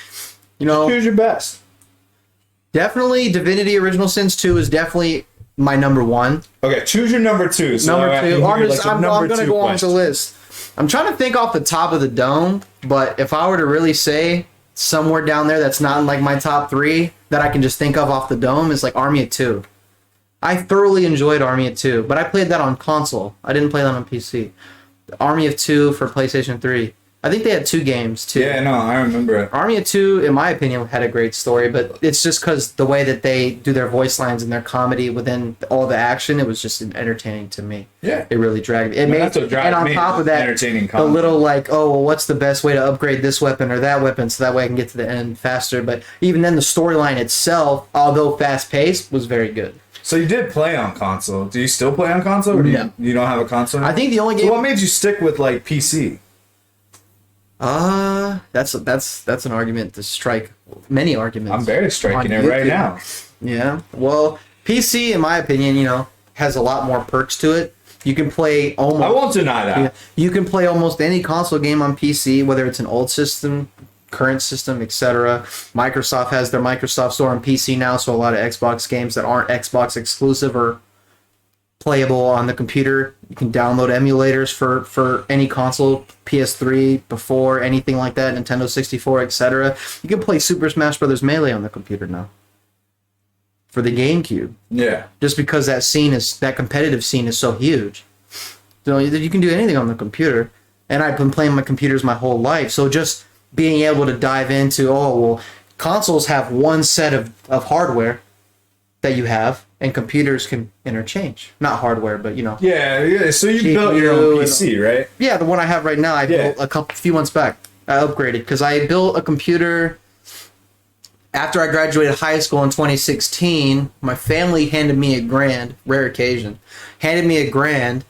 Speaker 2: you know,
Speaker 1: Who's your best?
Speaker 2: definitely Divinity Original Sins 2 is definitely my number one.
Speaker 1: Okay, choose your number two. So
Speaker 2: Number
Speaker 1: I can
Speaker 2: two.
Speaker 1: hear,
Speaker 2: I'm,
Speaker 1: like,
Speaker 2: just,
Speaker 1: your
Speaker 2: I'm,
Speaker 1: number
Speaker 2: I'm gonna
Speaker 1: two
Speaker 2: go on
Speaker 1: question.
Speaker 2: the list. I'm trying to think off the top of the dome, but if I were to really say somewhere down there that's not in like my top 3 that I can just think of off the dome is like Army of Two. I thoroughly enjoyed Army of Two, but I played that on console. I didn't play that on PC. Army of Two for PlayStation 3. I think they had 2 games too.
Speaker 1: Yeah, no, I remember it.
Speaker 2: Army of Two, in my opinion, had a great story, but it's just because the way that they do their voice lines and their comedy within all the action, it was just entertaining to me.
Speaker 1: Yeah.
Speaker 2: It really dragged me. It
Speaker 1: that's what dragged
Speaker 2: and on
Speaker 1: me,
Speaker 2: top of that,
Speaker 1: entertaining
Speaker 2: the
Speaker 1: comedy.
Speaker 2: little like, oh, well, what's the best way to upgrade this weapon or that weapon so that way I can get to the end faster. But even then, the storyline itself, although fast paced, was very good.
Speaker 1: So you did play on console. Do you still play on console, or do
Speaker 2: No.
Speaker 1: you don't have a console?
Speaker 2: I think the only
Speaker 1: So
Speaker 2: game.
Speaker 1: what made you stick with like PC?
Speaker 2: That's an argument to strike many arguments.
Speaker 1: I'm very striking
Speaker 2: on
Speaker 1: it right
Speaker 2: YouTube.
Speaker 1: now.
Speaker 2: Yeah. Well, PC, in my opinion, has a lot more perks to it. You can play almost.
Speaker 1: I won't deny that.
Speaker 2: You can play almost any console game on PC, whether it's an old system, current system, etc. Microsoft has their Microsoft Store on PC now, so a lot of Xbox games that aren't Xbox exclusive are playable on the computer. You can download emulators for any console, PS3, before, anything like that, Nintendo 64, etc. You can play Super Smash Bros. Melee on the computer now. For the GameCube.
Speaker 1: Yeah.
Speaker 2: Just because that competitive scene is so huge. So you can do anything on the computer. And I've been playing my computers my whole life. So just being able to dive into, consoles have one set of hardware that you have, and computers can interchange. Not hardware, but
Speaker 1: Yeah. So you
Speaker 2: GPU
Speaker 1: built your own
Speaker 2: and-
Speaker 1: PC, right?
Speaker 2: Yeah, the one I have right now, I built a few months back. I upgraded because I built a computer after I graduated high school in 2016. My family handed me $1,000, rare occasion, handed me $1,000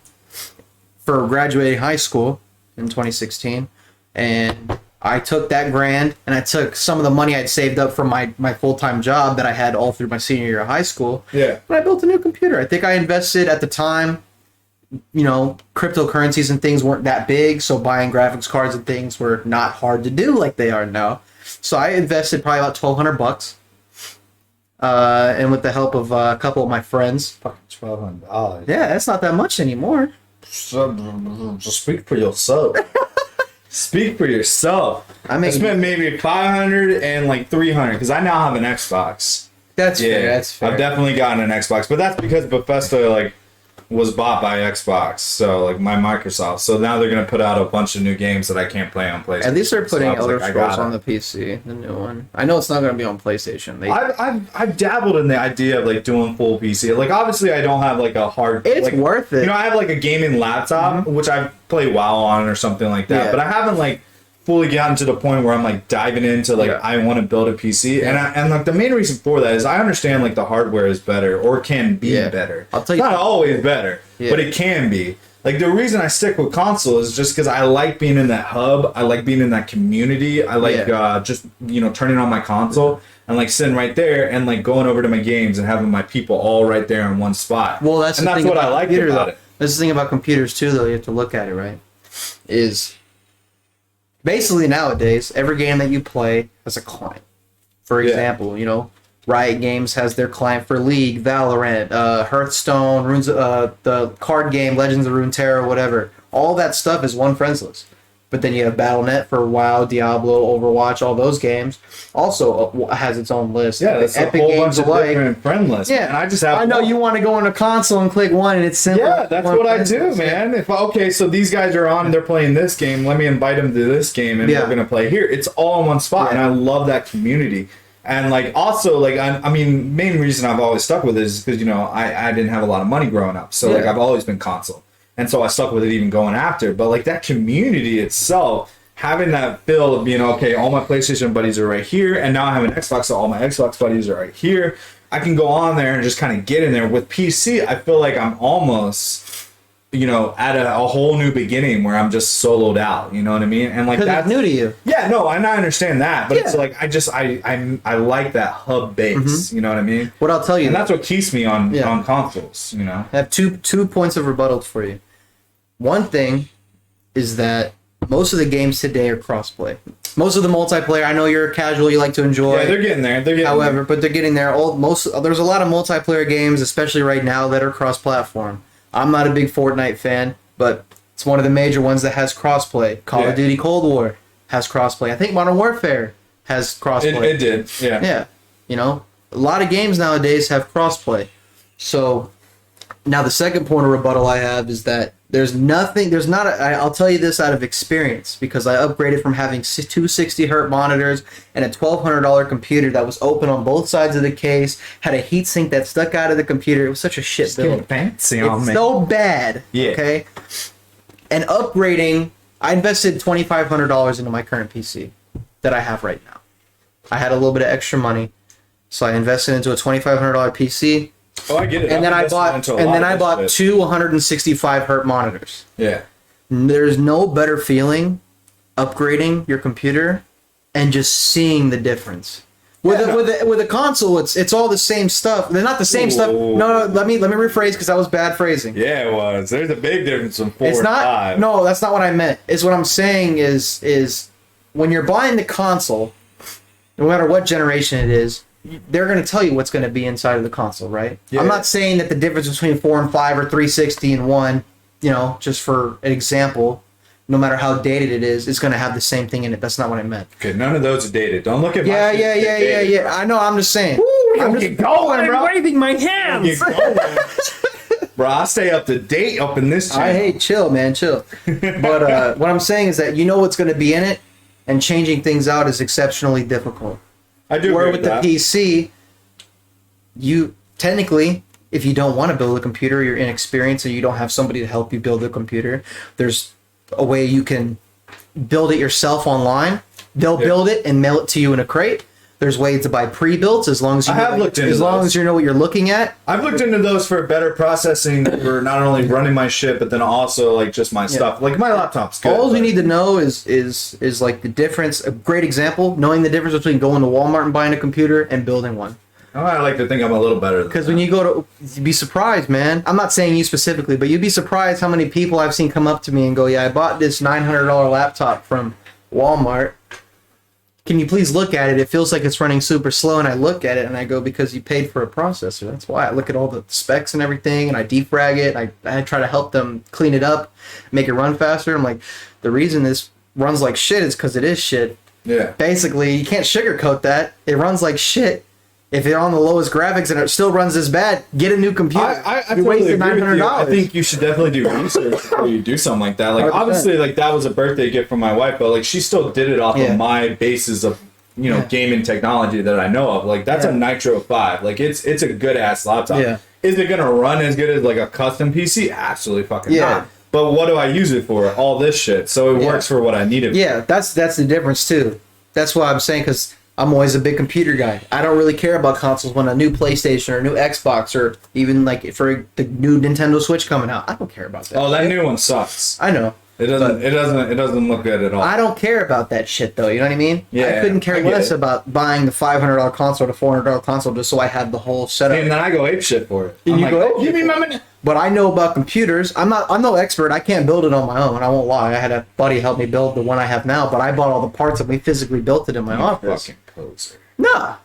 Speaker 2: for graduating high school in 2016, and I took that $1,000 and I took some of the money I'd saved up from my full-time job that I had all through my senior year of high school.
Speaker 1: Yeah.
Speaker 2: And I built a new computer. I think I invested at the time, cryptocurrencies and things weren't that big, so buying graphics cards and things were not hard to do like they are now. So I invested probably about $1,200, and with the help of a couple of my friends.
Speaker 1: Fucking $1,200.
Speaker 2: Yeah, that's not that much anymore.
Speaker 1: Just speak for yourself. Speak for yourself. I spent maybe $500 and like $300 because I now have an Xbox.
Speaker 2: That's fair. That's fair.
Speaker 1: I've definitely gotten an Xbox, but that's because Bethesda was bought by Xbox, so my Microsoft. So now they're gonna put out a bunch of new games that I can't play on PlayStation.
Speaker 2: At least they're putting
Speaker 1: So I was
Speaker 2: Elder
Speaker 1: like, I
Speaker 2: Scrolls
Speaker 1: gotta.
Speaker 2: on the PC, the new one. I know it's not going to be on PlayStation.
Speaker 1: I've dabbled in the idea of doing full PC. Obviously I don't have a hard.
Speaker 2: It's worth it.
Speaker 1: I have a gaming laptop which I play WoW on or something like that,
Speaker 2: Yeah.
Speaker 1: but I haven't fully gotten to the point where I'm diving into I want to build a PC, and the main reason for that is I understand the hardware is better or can be better.
Speaker 2: I'll tell you-
Speaker 1: It's not always better,
Speaker 2: Yeah.
Speaker 1: but it can be. Like the reason I stick with console is just because I like being in that hub. I like being in that community. I like just turning on my console and like sitting right there and like going over to my games and having my people all right there in one spot.
Speaker 2: Well, that's
Speaker 1: what I like about it.
Speaker 2: That's the thing about computers too, though. You have to look at it, right? Is basically nowadays every game that you play has a client. For example, Riot Games has their client for League, Valorant, Hearthstone, Runes, the card game Legends of Runeterra, whatever. All that stuff is one friends list. But then you have Battle.net for WoW, Diablo, Overwatch, all those games. Also has its own list.
Speaker 1: Yeah, that's
Speaker 2: Epic
Speaker 1: a whole
Speaker 2: Games
Speaker 1: bunch of
Speaker 2: alike.
Speaker 1: different friend lists.
Speaker 2: Yeah,
Speaker 1: and I just have.
Speaker 2: I know you want to go on a console and click one, and it's simple.
Speaker 1: Yeah, that's what I do, man. If so these guys are on, they're playing this game. Let me invite them to this game, and we're gonna play here. It's all in one spot, and I love that community. And like also like I mean, main reason I've always stuck with it is because I didn't have a lot of money growing up, so like I've always been console, and so I stuck with it even going after. But like that community itself, having that feel of being okay, all my PlayStation buddies are right here, and now I have an Xbox, so all my Xbox buddies are right here. I can go on there and just kind of get in there. With PC, I feel like I'm almost at a whole new beginning where I'm just soloed out, you know what I mean? And like that's
Speaker 2: new to you.
Speaker 1: Yeah, no, and I understand that, but it's like I like that hub base, you know what I mean?
Speaker 2: What I'll tell you,
Speaker 1: and that's what keeps me on consoles,
Speaker 2: I have two points of rebuttal for you. One thing is that most of the games today are crossplay. Most of the multiplayer, I know you're casual, you like to enjoy.
Speaker 1: Yeah, they're getting there.
Speaker 2: But they're getting there. There's a lot of multiplayer games, especially right now, that are cross-platform. I'm not a big Fortnite fan, but it's one of the major ones that has crossplay. Call of Duty Cold War has crossplay. I think Modern Warfare has crossplay.
Speaker 1: It did, yeah.
Speaker 2: Yeah, a lot of games nowadays have crossplay. So now the second point of rebuttal I have is that I'll tell you this out of experience because I upgraded from having 260 hertz monitors and a $1,200 computer that was open on both sides of the case, had a heatsink that stuck out of the computer. It was such a shit build.
Speaker 1: Fancy on me.
Speaker 2: So bad.
Speaker 1: Yeah.
Speaker 2: Okay. And upgrading, I invested $2,500 into my current PC that I have right now. I had a little bit of extra money, so I invested into a $2,500 PC.
Speaker 1: Oh, I get it.
Speaker 2: And then I bought two 165 hertz monitors.
Speaker 1: Yeah.
Speaker 2: There's no better feeling upgrading your computer and just seeing the difference. With a console, it's all the same stuff. They're not the same stuff. No, let me rephrase because that was bad phrasing.
Speaker 1: Yeah, it was. There's a big difference from 4
Speaker 2: and
Speaker 1: 5.
Speaker 2: No, that's not what I meant. Is what I'm saying is when you're buying the console, no matter what generation it is, they're going to tell you what's going to be inside of the console, right? Yeah. I'm not saying that the difference between 4 and 5 or 360 and 1, just for an example, no matter how dated it is going to have the same thing in it. That's not what I meant.
Speaker 1: Okay, none of those are dated. Don't look at my
Speaker 2: Yeah. I know, I'm just saying.
Speaker 1: I'm just going, bro.
Speaker 2: I'm waving my hands.
Speaker 1: Bro, I stay up to date up in this channel.
Speaker 2: Chill, man, chill. But what I'm saying is that you know what's going to be in it, and changing things out is exceptionally difficult.
Speaker 1: I do.
Speaker 2: Where with the PC, you technically, if you don't want to build a computer, you're inexperienced, and you don't have somebody to help you build a computer, there's a way you can build it yourself online. They'll build it and mail it to you in a crate. There's ways to buy pre-built as long as you as you know what you're looking at.
Speaker 1: I've looked into those for better processing for not only running my shit, but then also like just my stuff. Like my laptop's good.
Speaker 2: All you need to know is like the difference. A great example, knowing the difference between going to Walmart and buying a computer and building one.
Speaker 1: I like to think I'm a little better.
Speaker 2: Because when you go to, you'd be surprised, man. I'm not saying you specifically, but you'd be surprised how many people I've seen come up to me and go, "Yeah, I bought this $900 laptop from Walmart. Can you please look at it? It feels like it's running super slow." And I look at it and I go, because you paid for a processor. That's why. I look at all the specs and everything and I defrag it. I try to help them clean it up, make it run faster. I'm like, the reason this runs like shit is because it is shit.
Speaker 1: Yeah.
Speaker 2: Basically, you can't sugarcoat that. It runs like shit. If you're on the lowest graphics and it still runs this bad, get a new computer.
Speaker 1: I totally agree with you. I think you should definitely do research before you do something like that. Like 100%. Obviously, like that was a birthday gift from my wife, but like she still did it off of my basis of gaming technology that I know of. Like that's a Nitro 5. Like it's a good ass laptop.
Speaker 2: Yeah.
Speaker 1: Is it gonna run as good as like a custom PC? Absolutely fucking not. But what do I use it for? All this shit. So it works for what I need it for.
Speaker 2: Yeah, that's the difference too. That's why I'm saying, because I'm always a big computer guy. I don't really care about consoles when a new PlayStation or a new Xbox or even like for the new Nintendo Switch coming out. I don't care about that.
Speaker 1: Oh, that new one sucks.
Speaker 2: I know.
Speaker 1: It doesn't look good at all.
Speaker 2: I don't care about that shit though. You know what I mean?
Speaker 1: Yeah,
Speaker 2: I couldn't care
Speaker 1: I get
Speaker 2: less
Speaker 1: it.
Speaker 2: about buying the $500 console or the $400 console just so I had the whole setup.
Speaker 1: And then I go ape shit for it.
Speaker 2: And
Speaker 1: I'm
Speaker 2: you
Speaker 1: like,
Speaker 2: go
Speaker 1: oh,
Speaker 2: ape
Speaker 1: give me
Speaker 2: shit
Speaker 1: my
Speaker 2: for
Speaker 1: money.
Speaker 2: But I know about computers. I'm no expert. I can't build it on my own. I won't lie. I had a buddy help me build the one I have now, but I bought all the parts and we physically built it in my office.
Speaker 1: Fucking poser.
Speaker 2: Nah.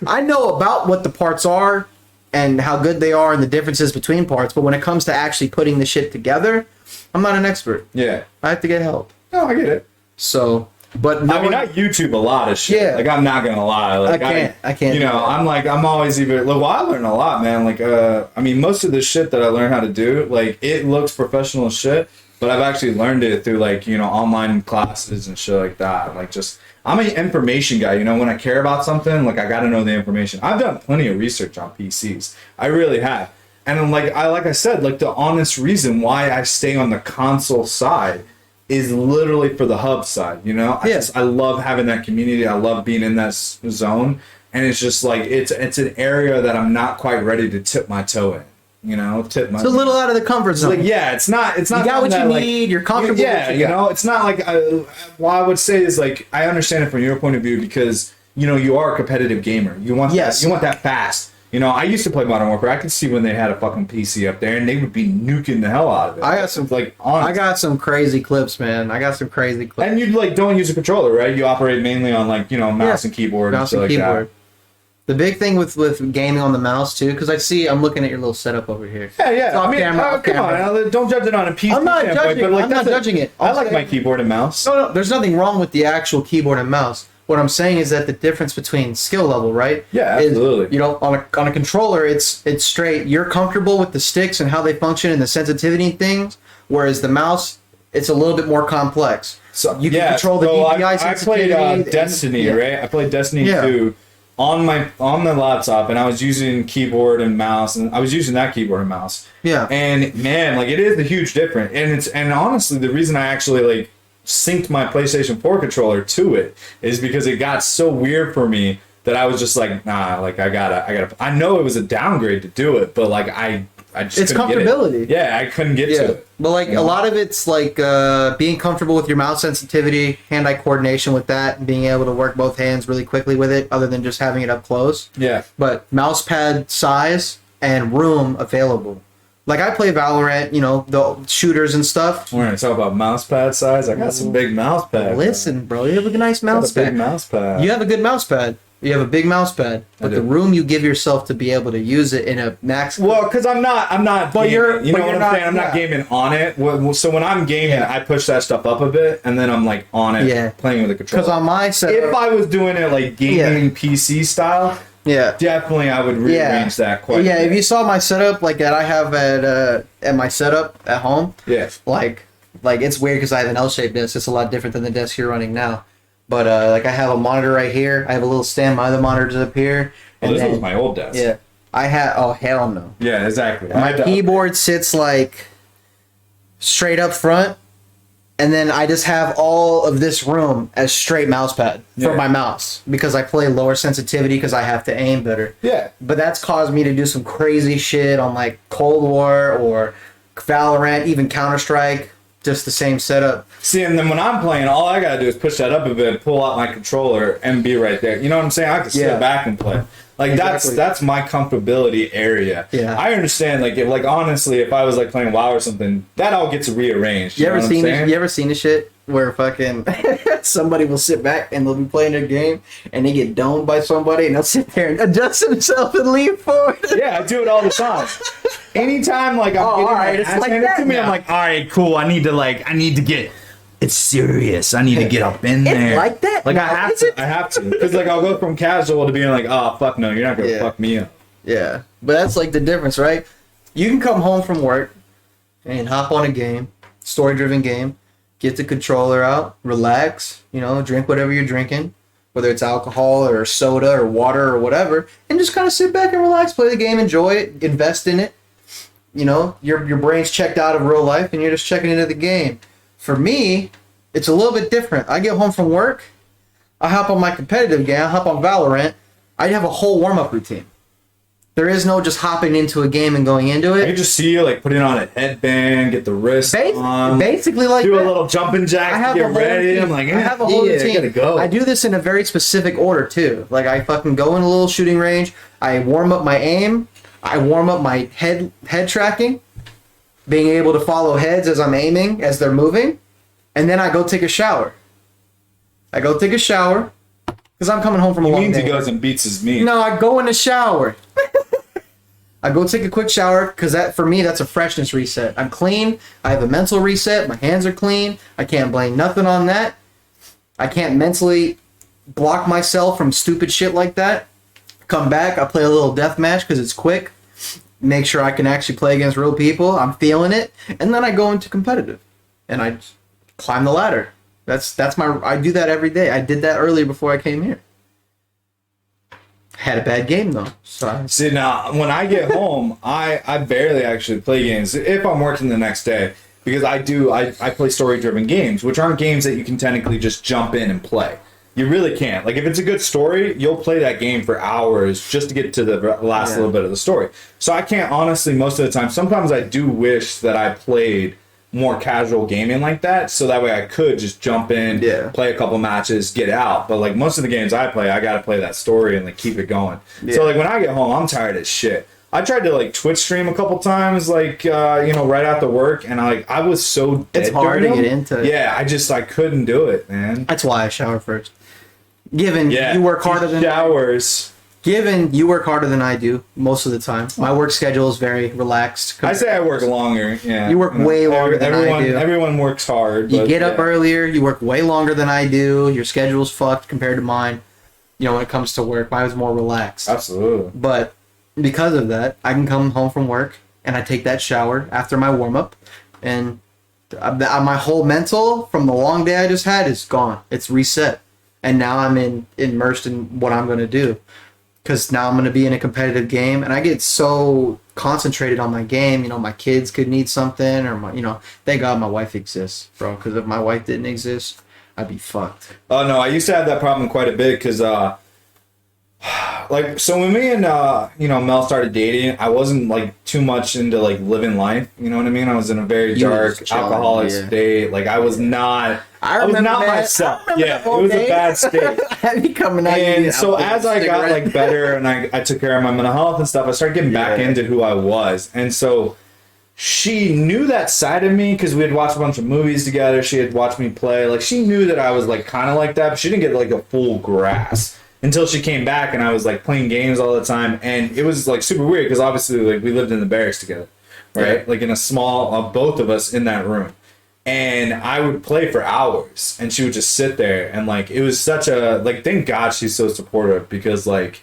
Speaker 2: I know about what the parts are and how good they are and the differences between parts, but when it comes to actually putting the shit together, I'm not an expert.
Speaker 1: Yeah.
Speaker 2: I have to get help.
Speaker 1: No, I get it.
Speaker 2: So, but no
Speaker 1: I mean, I YouTube a lot of shit.
Speaker 2: Yeah.
Speaker 1: Like, I'm not gonna lie. Like,
Speaker 2: I can't
Speaker 1: You
Speaker 2: do
Speaker 1: know,
Speaker 2: that.
Speaker 1: I'm always either. Well, I learn a lot, man. Like, I mean, most of the shit that I learn how to do, like, it looks professional as shit, but I've actually learned it through, like, you know, online classes and shit like that. Like, just, I'm an information guy. You know, when I care about something, like, I gotta know the information. I've done plenty of research on PCs. I really have. And like I said, like, the honest reason why I stay on the console side is literally for the hub side, you know?
Speaker 2: Yeah.
Speaker 1: I love having that community. I love being in that zone. And it's just like, it's an area that I'm not quite ready to tip my toe in, you know? It's
Speaker 2: a little out of the comfort zone.
Speaker 1: like, yeah, it's not
Speaker 2: you got
Speaker 1: something
Speaker 2: what
Speaker 1: that,
Speaker 2: you
Speaker 1: like,
Speaker 2: need. You're comfortable.
Speaker 1: yeah,
Speaker 2: with what
Speaker 1: you
Speaker 2: got.
Speaker 1: know, it's not like, what I would say is, like, I understand it from your point of view because, you know, you are a competitive gamer. You want
Speaker 2: Yes.
Speaker 1: you want that fast. You know, I used to play Modern Warfare. I could see when they had a fucking PC up there and they would be nuking the hell out of it.
Speaker 2: I got some
Speaker 1: like,
Speaker 2: I got some crazy clips, man. I got some crazy clips.
Speaker 1: and you like don't use a controller, right? You operate mainly on, like, you know, mouse and keyboard
Speaker 2: Mouse
Speaker 1: and
Speaker 2: and
Speaker 1: shit like
Speaker 2: keyboard. The big thing with gaming on the mouse too, because I'm looking at your little setup over here.
Speaker 1: that. Yeah,
Speaker 2: It's
Speaker 1: yeah.
Speaker 2: off
Speaker 1: I mean,
Speaker 2: camera, off
Speaker 1: come
Speaker 2: camera.
Speaker 1: on, don't judge it on a PC
Speaker 2: I'm not
Speaker 1: standpoint,
Speaker 2: judging.
Speaker 1: but, like,
Speaker 2: I'm not judging it.
Speaker 1: I
Speaker 2: I'm
Speaker 1: like my
Speaker 2: saying-
Speaker 1: keyboard and mouse.
Speaker 2: No, there's nothing wrong with the actual keyboard and mouse. What I'm saying is that the difference between skill level, right?
Speaker 1: Yeah,
Speaker 2: is,
Speaker 1: absolutely.
Speaker 2: you know, on a controller, it's straight. You're comfortable with the sticks and how they function and the sensitivity and things, whereas the mouse, it's a little bit more complex.
Speaker 1: So
Speaker 2: You can control the DPI
Speaker 1: I
Speaker 2: sensitivity.
Speaker 1: played
Speaker 2: and-
Speaker 1: Destiny,
Speaker 2: yeah.
Speaker 1: right? I played Destiny
Speaker 2: Yeah.
Speaker 1: 2 on the laptop, and I was using keyboard and mouse, and I was using that keyboard and mouse.
Speaker 2: Yeah.
Speaker 1: And man, like, it is a huge difference. And honestly, the reason I actually, like, synced my PlayStation 4 controller to it is because it got so weird for me that I was just like, nah, like, I gotta. I know it was a downgrade to do it, but like, I just
Speaker 2: It's
Speaker 1: couldn't get it.
Speaker 2: comfortability.
Speaker 1: Yeah, I couldn't get to it.
Speaker 2: But like
Speaker 1: You know?
Speaker 2: a lot of it's like being comfortable with your mouse sensitivity, hand-eye coordination with that, and being able to work both hands really quickly with it, other than just having it up close.
Speaker 1: Yeah.
Speaker 2: But mouse pad size and room available. Like I play Valorant, you know, the shooters and stuff.
Speaker 1: We're gonna talk about mouse pad size. I got some big mouse pads.
Speaker 2: Listen, bro, you have a nice
Speaker 1: Got
Speaker 2: mouse
Speaker 1: a big
Speaker 2: pad.
Speaker 1: mouse pad.
Speaker 2: You have a good mouse pad. You have a big mouse pad, but
Speaker 1: do.
Speaker 2: the room you give yourself to be able to use it in a max.
Speaker 1: Well, because I'm not.
Speaker 2: But
Speaker 1: gaming,
Speaker 2: you're-
Speaker 1: you
Speaker 2: but
Speaker 1: know
Speaker 2: you're
Speaker 1: what I'm
Speaker 2: not-
Speaker 1: saying. I'm not
Speaker 2: yeah.
Speaker 1: gaming on it. So when I'm gaming,
Speaker 2: Yeah.
Speaker 1: I push that stuff up a bit, and then I'm like on it,
Speaker 2: Yeah.
Speaker 1: playing with the controller.
Speaker 2: Because on my setup,
Speaker 1: If I was doing it like gaming PC style,
Speaker 2: yeah,
Speaker 1: definitely I would rearrange that quite.
Speaker 2: yeah.
Speaker 1: a bit.
Speaker 2: If you saw my setup like that, I have at my setup at home.
Speaker 1: Yeah.
Speaker 2: Like it's weird because I have an L-shaped desk. It's a lot different than the desk you're running now. But like I have a monitor right here. I have a little stand. My other monitor's up here.
Speaker 1: Well,
Speaker 2: And
Speaker 1: this
Speaker 2: then-
Speaker 1: was my old desk.
Speaker 2: yeah, I have. Oh hell no.
Speaker 1: Yeah, exactly.
Speaker 2: My keyboard sits like straight up front, and then I just have all of this room as straight mouse pad for
Speaker 1: Yeah.
Speaker 2: my mouse because I play lower sensitivity because I have to aim better.
Speaker 1: Yeah.
Speaker 2: But that's caused me to do some crazy shit on like Cold War or Valorant, even Counter Strike. Just the same setup.
Speaker 1: See, and then when I'm playing, all I gotta do is push that up a bit, pull out my controller, and be right there. You know what I'm saying? I can
Speaker 2: Yeah.
Speaker 1: sit back and play. Like
Speaker 2: Exactly.
Speaker 1: that's my comfortability area.
Speaker 2: Yeah.
Speaker 1: I understand. Like, if, like, honestly, if I was like playing WoW or something, that all gets rearranged.
Speaker 2: You ever
Speaker 1: know what I'm
Speaker 2: seen
Speaker 1: saying?
Speaker 2: this? You ever seen this shit where fucking somebody will sit back and they'll be playing their game and they get domed by somebody and they'll sit there and adjust himself and lean forward.
Speaker 1: Yeah, I do it all the time. Anytime, like, I'm
Speaker 2: Oh,
Speaker 1: getting
Speaker 2: alright,
Speaker 1: my
Speaker 2: it's
Speaker 1: ass
Speaker 2: like
Speaker 1: handed
Speaker 2: that
Speaker 1: to me,
Speaker 2: now.
Speaker 1: I'm like, all right, cool. I need to get. It's serious. I need to get up in
Speaker 2: It's
Speaker 1: there.
Speaker 2: like that
Speaker 1: Like,
Speaker 2: now,
Speaker 1: I have
Speaker 2: is
Speaker 1: to.
Speaker 2: it?
Speaker 1: I have to. Because, like, I'll go from casual to being like, oh, fuck no, you're not gonna
Speaker 2: Yeah.
Speaker 1: fuck me up.
Speaker 2: Yeah, but that's like the difference, right? You can come home from work and hop on a game, story-driven game, get the controller out, relax, you know, drink whatever you're drinking, whether it's alcohol or soda or water or whatever, and just kind of sit back and relax, play the game, enjoy it, invest in it. You know, your brain's checked out of real life and you're just checking into the game. For me, it's a little bit different. I get home from work, I hop on my competitive game, I hop on Valorant, I have a whole warm-up routine. There is no just hopping into a game and going into
Speaker 1: I
Speaker 2: it.
Speaker 1: can just see you like putting on a headband, get the wrist on,
Speaker 2: Basically like
Speaker 1: do
Speaker 2: that.
Speaker 1: a little jumping jack,
Speaker 2: I have
Speaker 1: get
Speaker 2: a whole
Speaker 1: ready.
Speaker 2: routine.
Speaker 1: I'm like,
Speaker 2: I have a whole routine.
Speaker 1: I gotta go.
Speaker 2: I do this in a very specific order too. Like I fucking go in a little shooting range. I warm up my aim. I warm up my head tracking, being able to follow heads as I'm aiming as they're moving, and then I go take a shower. I go take a shower because I'm coming home from a long
Speaker 1: Means
Speaker 2: day.
Speaker 1: he goes and beats his meat.
Speaker 2: No, I go in the shower. I go take a quick shower because that for me that's a freshness reset. I'm clean. I have a mental reset. My hands are clean. I can't blame nothing on that. I can't mentally block myself from stupid shit like that. Come back. I play a little death match because it's quick. Make sure I can actually play against real people. I'm feeling it, and then I go into competitive, and I climb the ladder. That's my. I do that every day. I did that earlier before I came here. Had a bad game though. So
Speaker 1: See, now when I get home, I barely actually play games if I'm working the next day, because I play story driven games, which aren't games that you can technically just jump in and play. You really can't. Like if it's a good story, you'll play that game for hours just to get to the last little bit of the story. So I can't honestly most of the time. Sometimes I do wish that I played more casual gaming like that, so that way I could just jump in, play a couple matches, get out. But like most of the games I play, I gotta play that story and like keep it going. So like when I get home, I'm tired as shit. I tried to like Twitch stream a couple times, like right after work, and I was so dead.
Speaker 2: it's hard to
Speaker 1: during
Speaker 2: get
Speaker 1: them.
Speaker 2: into it.
Speaker 1: Yeah, I couldn't do it, man.
Speaker 2: That's why I shower first. Given you work harder than
Speaker 1: showers.
Speaker 2: Given you work harder than I do most of the time. My work schedule is very relaxed.
Speaker 1: I say I work longer. Yeah,
Speaker 2: You work way longer than I do.
Speaker 1: Everyone works hard.
Speaker 2: You
Speaker 1: but,
Speaker 2: get up earlier. You work way longer than I do. Your schedule's fucked compared to mine. You know, when it comes to work, mine was more relaxed.
Speaker 1: Absolutely.
Speaker 2: But because of that, I can come home from work and I take that shower after my warm up, and my whole mental from the long day I just had is gone. It's reset, and now I'm immersed in what I'm going to do. Because now I'm going to be in a competitive game, and I get so concentrated on my game. You know, my kids could need something, or thank God my wife exists, bro. Because if my wife didn't exist, I'd be fucked.
Speaker 1: Oh no, I used to have that problem quite a bit because, so when me and Mel started dating, I wasn't like too much into like living life. You know what I mean? I was in a very dark alcoholic state. Like I was not. I was not myself. Yeah, it was a bad state.
Speaker 2: I'd be coming out.
Speaker 1: And so as I got like better and I took care of my mental health and stuff, I started getting back into who I was. And so she knew that side of me because we had watched a bunch of movies together. She had watched me play. Like she knew that I was like kind of like that, but she didn't get like a full grasp until she came back and I was like playing games all the time. And it was like super weird because obviously like we lived in the barracks together, right? Like in a small, both of us in that room. And I would play for hours and she would just sit there and like it was such a like thank God she's so supportive because like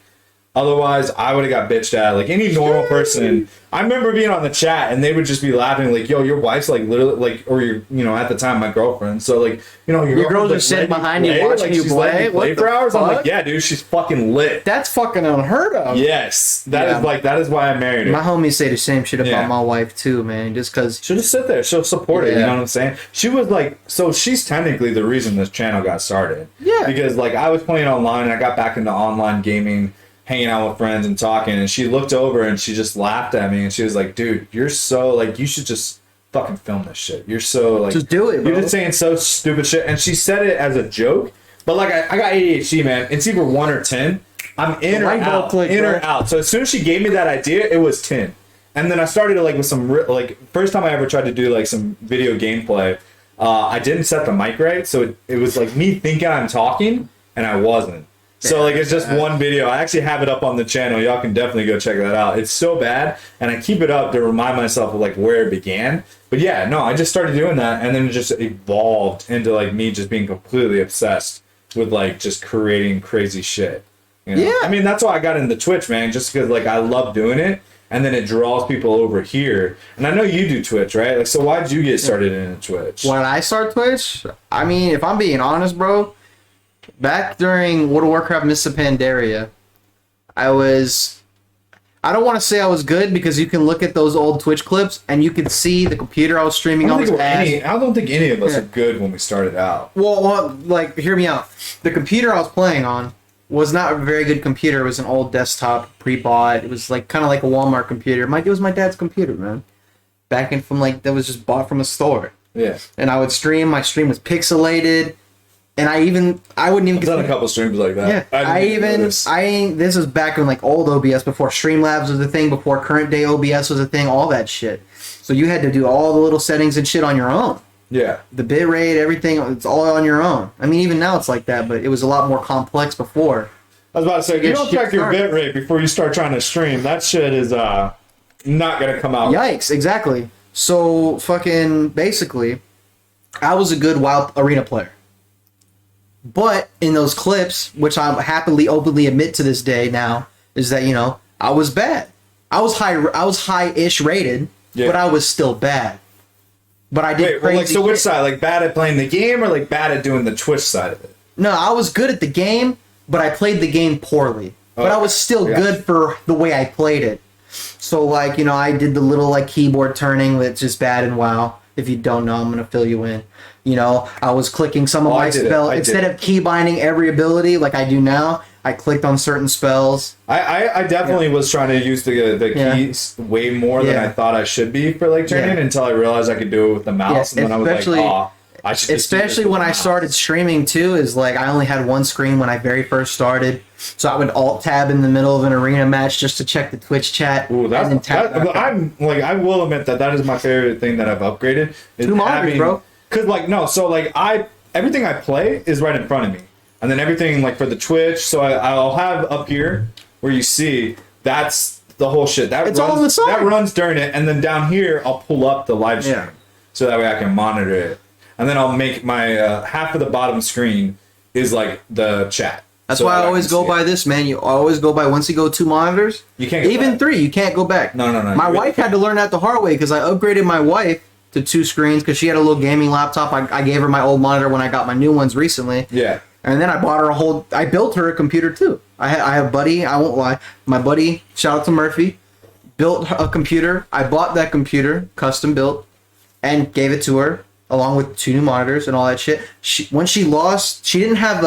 Speaker 1: otherwise I would have got bitched at like any normal person. I remember being on the chat and they would just be laughing like, yo, your wife's like literally like, or your at the time my girlfriend. So like, your
Speaker 2: girls are sitting behind you watching you play.
Speaker 1: Play for hours. I'm like, yeah, dude, she's fucking lit.
Speaker 2: That's fucking unheard of.
Speaker 1: Yes, that is why I married her.
Speaker 2: My homies say the same shit about my wife too, man. Just because
Speaker 1: she'll just sit there, she'll support it. You know what I'm saying? She was like, so she's technically the reason this channel got started. Yeah, because like I was playing online and I got back into online gaming, hanging out with friends and talking, and she looked over and she just laughed at me and she was like, dude, you're so like you should just fucking film this shit. You're so like
Speaker 2: just do it, bro.
Speaker 1: You're just saying so stupid shit. And she said it as a joke, but like I got ADHD, man. It's either 1 or 10. I'm in or out, or out. So as soon as she gave me that idea, it was 10. And then I started like with some like first time I ever tried to do like some video gameplay. I didn't set the mic right, so it was like me thinking I'm talking and I wasn't. So like it's just one video. I actually have it up on the channel. Y'all can definitely go check that out. It's so bad, and I keep it up to remind myself of like where it began. But yeah, no, I just started doing that, and then it just evolved into like me just being completely obsessed with like just creating crazy shit. You know? Yeah. I mean, that's why I got into Twitch, man, just because like I love doing it, and then it draws people over here. And I know you do Twitch, right? Like, so why did you get started into Twitch?
Speaker 2: When I start Twitch, I mean, if I'm being honest, bro. Back during World of Warcraft Mists of Pandaria, I I don't want to say I was good because you can look at those old Twitch clips and you can see the computer I was streaming on.
Speaker 1: I don't think any of us are good when we started out.
Speaker 2: Well, like, hear me out. The computer I was playing on was not a very good computer. It was an old desktop, pre-bought. It was like kind of like a Walmart computer. It was my dad's computer, man. Back in from like that was just bought from a store.
Speaker 1: Yeah.
Speaker 2: And I would stream. My stream was pixelated. And I wouldn't even.
Speaker 1: I've done a couple streams like that.
Speaker 2: Yeah, this was back in like old OBS before Streamlabs was a thing, before current day OBS was a thing, all that shit. So you had to do all the little settings and shit on your own.
Speaker 1: Yeah.
Speaker 2: The bitrate, everything, it's all on your own. I mean, even now it's like that, but it was a lot more complex before.
Speaker 1: I was about to say, if you don't check your bitrate before you start trying to stream, that shit is not gonna come out.
Speaker 2: Yikes! Exactly. So fucking basically, I was a good WoW arena player. But in those clips, which I happily openly admit to this day now, is that, you know, I was bad. I was high-ish rated, but I was still bad. But I did crazy
Speaker 1: like, so which side? Like bad at playing the game or like bad at doing the Twitch side of it?
Speaker 2: No, I was good at the game, but I played the game poorly. But I was still good for the way I played it. So, like, you know, I did the little, like, keyboard turning, which is bad in WoW. If you don't know, I'm going to fill you in. You know, I was clicking some of my spells. Instead of key binding every ability like I do now, I clicked on certain spells.
Speaker 1: I definitely was trying to use the keys way more than I thought I should be for, like, turning until I realized I could do it with the mouse. And then I was like, oh, I should just
Speaker 2: especially when I started streaming, too, is, like, I only had one screen when I very first started. So I would alt-tab in the middle of an arena match just to check the Twitch chat.
Speaker 1: Ooh, I'm like, I will admit that is my favorite thing that I've upgraded. Is
Speaker 2: 2 monitors, bro.
Speaker 1: Cause like no, so like everything I play is right in front of me, and then everything like for the Twitch. So I'll have up here where you see that's the whole shit. It's all on the side. That runs during it, and then down here I'll pull up the live stream so that way I can monitor it, and then I'll make my half of the bottom screen is like the chat.
Speaker 2: That's why I always go by this, man. You always go by, once you go 2 monitors,
Speaker 1: you can't go
Speaker 2: even
Speaker 1: back.
Speaker 2: 3, you can't go back.
Speaker 1: No.
Speaker 2: My wife had to learn that the hard way because I upgraded my wife to 2 screens because she had a little gaming laptop. I gave her my old monitor when I got my new ones recently.
Speaker 1: Yeah.
Speaker 2: And then I bought her I built her a computer too. I have a buddy, I won't lie. My buddy, shout out to Murphy, built a computer. I bought that computer, custom built, and gave it to her along with 2 new monitors and all that shit. When she lost, she didn't have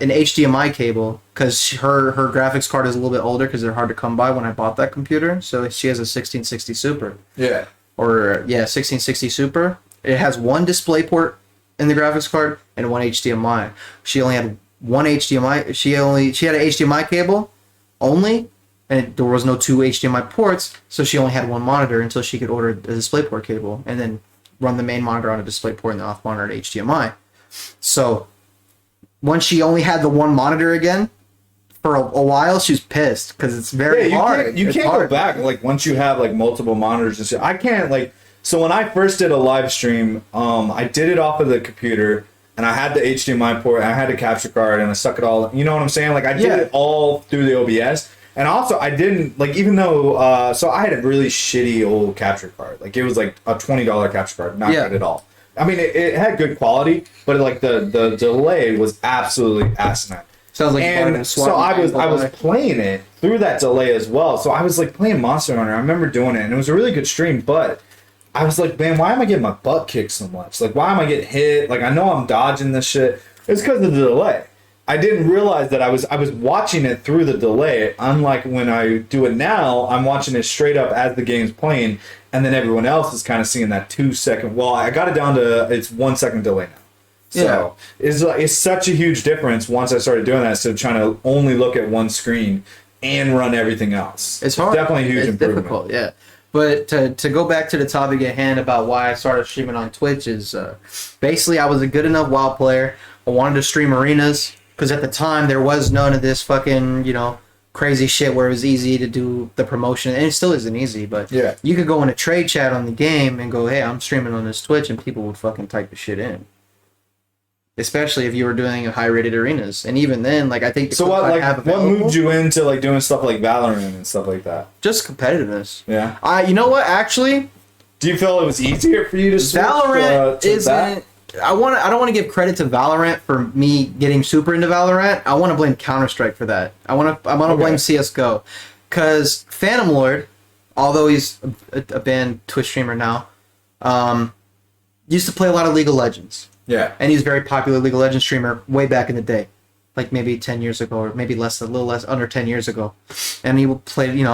Speaker 2: an HDMI cable because her graphics card is a little bit older because they're hard to come by when I bought that computer. So she has a 1660 Super.
Speaker 1: Yeah.
Speaker 2: 1660 Super. It has 1 display port in the graphics card and 1 HDMI. She only had 1 HDMI. She had an HDMI cable only, and there was no 2 HDMI ports, so she only had 1 monitor until she could order a DisplayPort cable and then run the main monitor on a DisplayPort and the off monitor to HDMI. So once she only had the 1 monitor again, for a while, she was pissed because it's very hard.
Speaker 1: You can't go back like once you have like multiple monitors and shit. I can't like. So when I first did a live stream, I did it off of the computer, and I had the HDMI port, and I had a capture card, and I stuck it all. You know what I'm saying? Like I did it all through the OBS, and also I didn't like even though. So I had a really shitty old capture card. Like it was like a $20 capture card, not good at all. I mean, it had good quality, but like the delay was absolutely asinine.
Speaker 2: Sounds like
Speaker 1: so I was playing it through that delay as well. So I was like playing Monster Hunter. I remember doing it, and it was a really good stream. But I was like, man, why am I getting my butt kicked so much? Like, why am I getting hit? Like, I know I'm dodging this shit. It's because of the delay. I didn't realize that I was watching it through the delay. Unlike when I do it now, I'm watching it straight up as the game's playing, and then everyone else is kind of seeing that 2 second. Well, I got it down to it's 1 second delay now. So it's such a huge difference once I started doing that instead of trying to only look at one screen and run everything else.
Speaker 2: It's hard.
Speaker 1: Definitely a huge improvement.
Speaker 2: Difficult, yeah. But to go back to the topic at hand about why I started streaming on Twitch is basically I was a good enough WoW player. I wanted to stream arenas because at the time there was none of this fucking, you know, crazy shit where it was easy to do the promotion. And it still isn't easy, but you could go in a trade chat on the game and go, hey, I'm streaming on this Twitch, and people would fucking type the shit in. Especially if you were doing high-rated arenas, and even then, like I think.
Speaker 1: So what moved you into like doing stuff like Valorant and stuff like that?
Speaker 2: Just competitiveness.
Speaker 1: Yeah.
Speaker 2: You know what? Actually,
Speaker 1: do you feel it was easier for you to switch
Speaker 2: Valorant isn't. That? I don't want to give credit to Valorant for me getting super into Valorant. I want to blame Counter-Strike for that. I want to blame CS:GO. Because Phantom Lord, although he's a banned Twitch streamer now, used to play a lot of League of Legends.
Speaker 1: Yeah.
Speaker 2: And he's a very popular League of Legends streamer way back in the day. Like maybe 10 years ago, or maybe a little less, under 10 years ago. And he would play,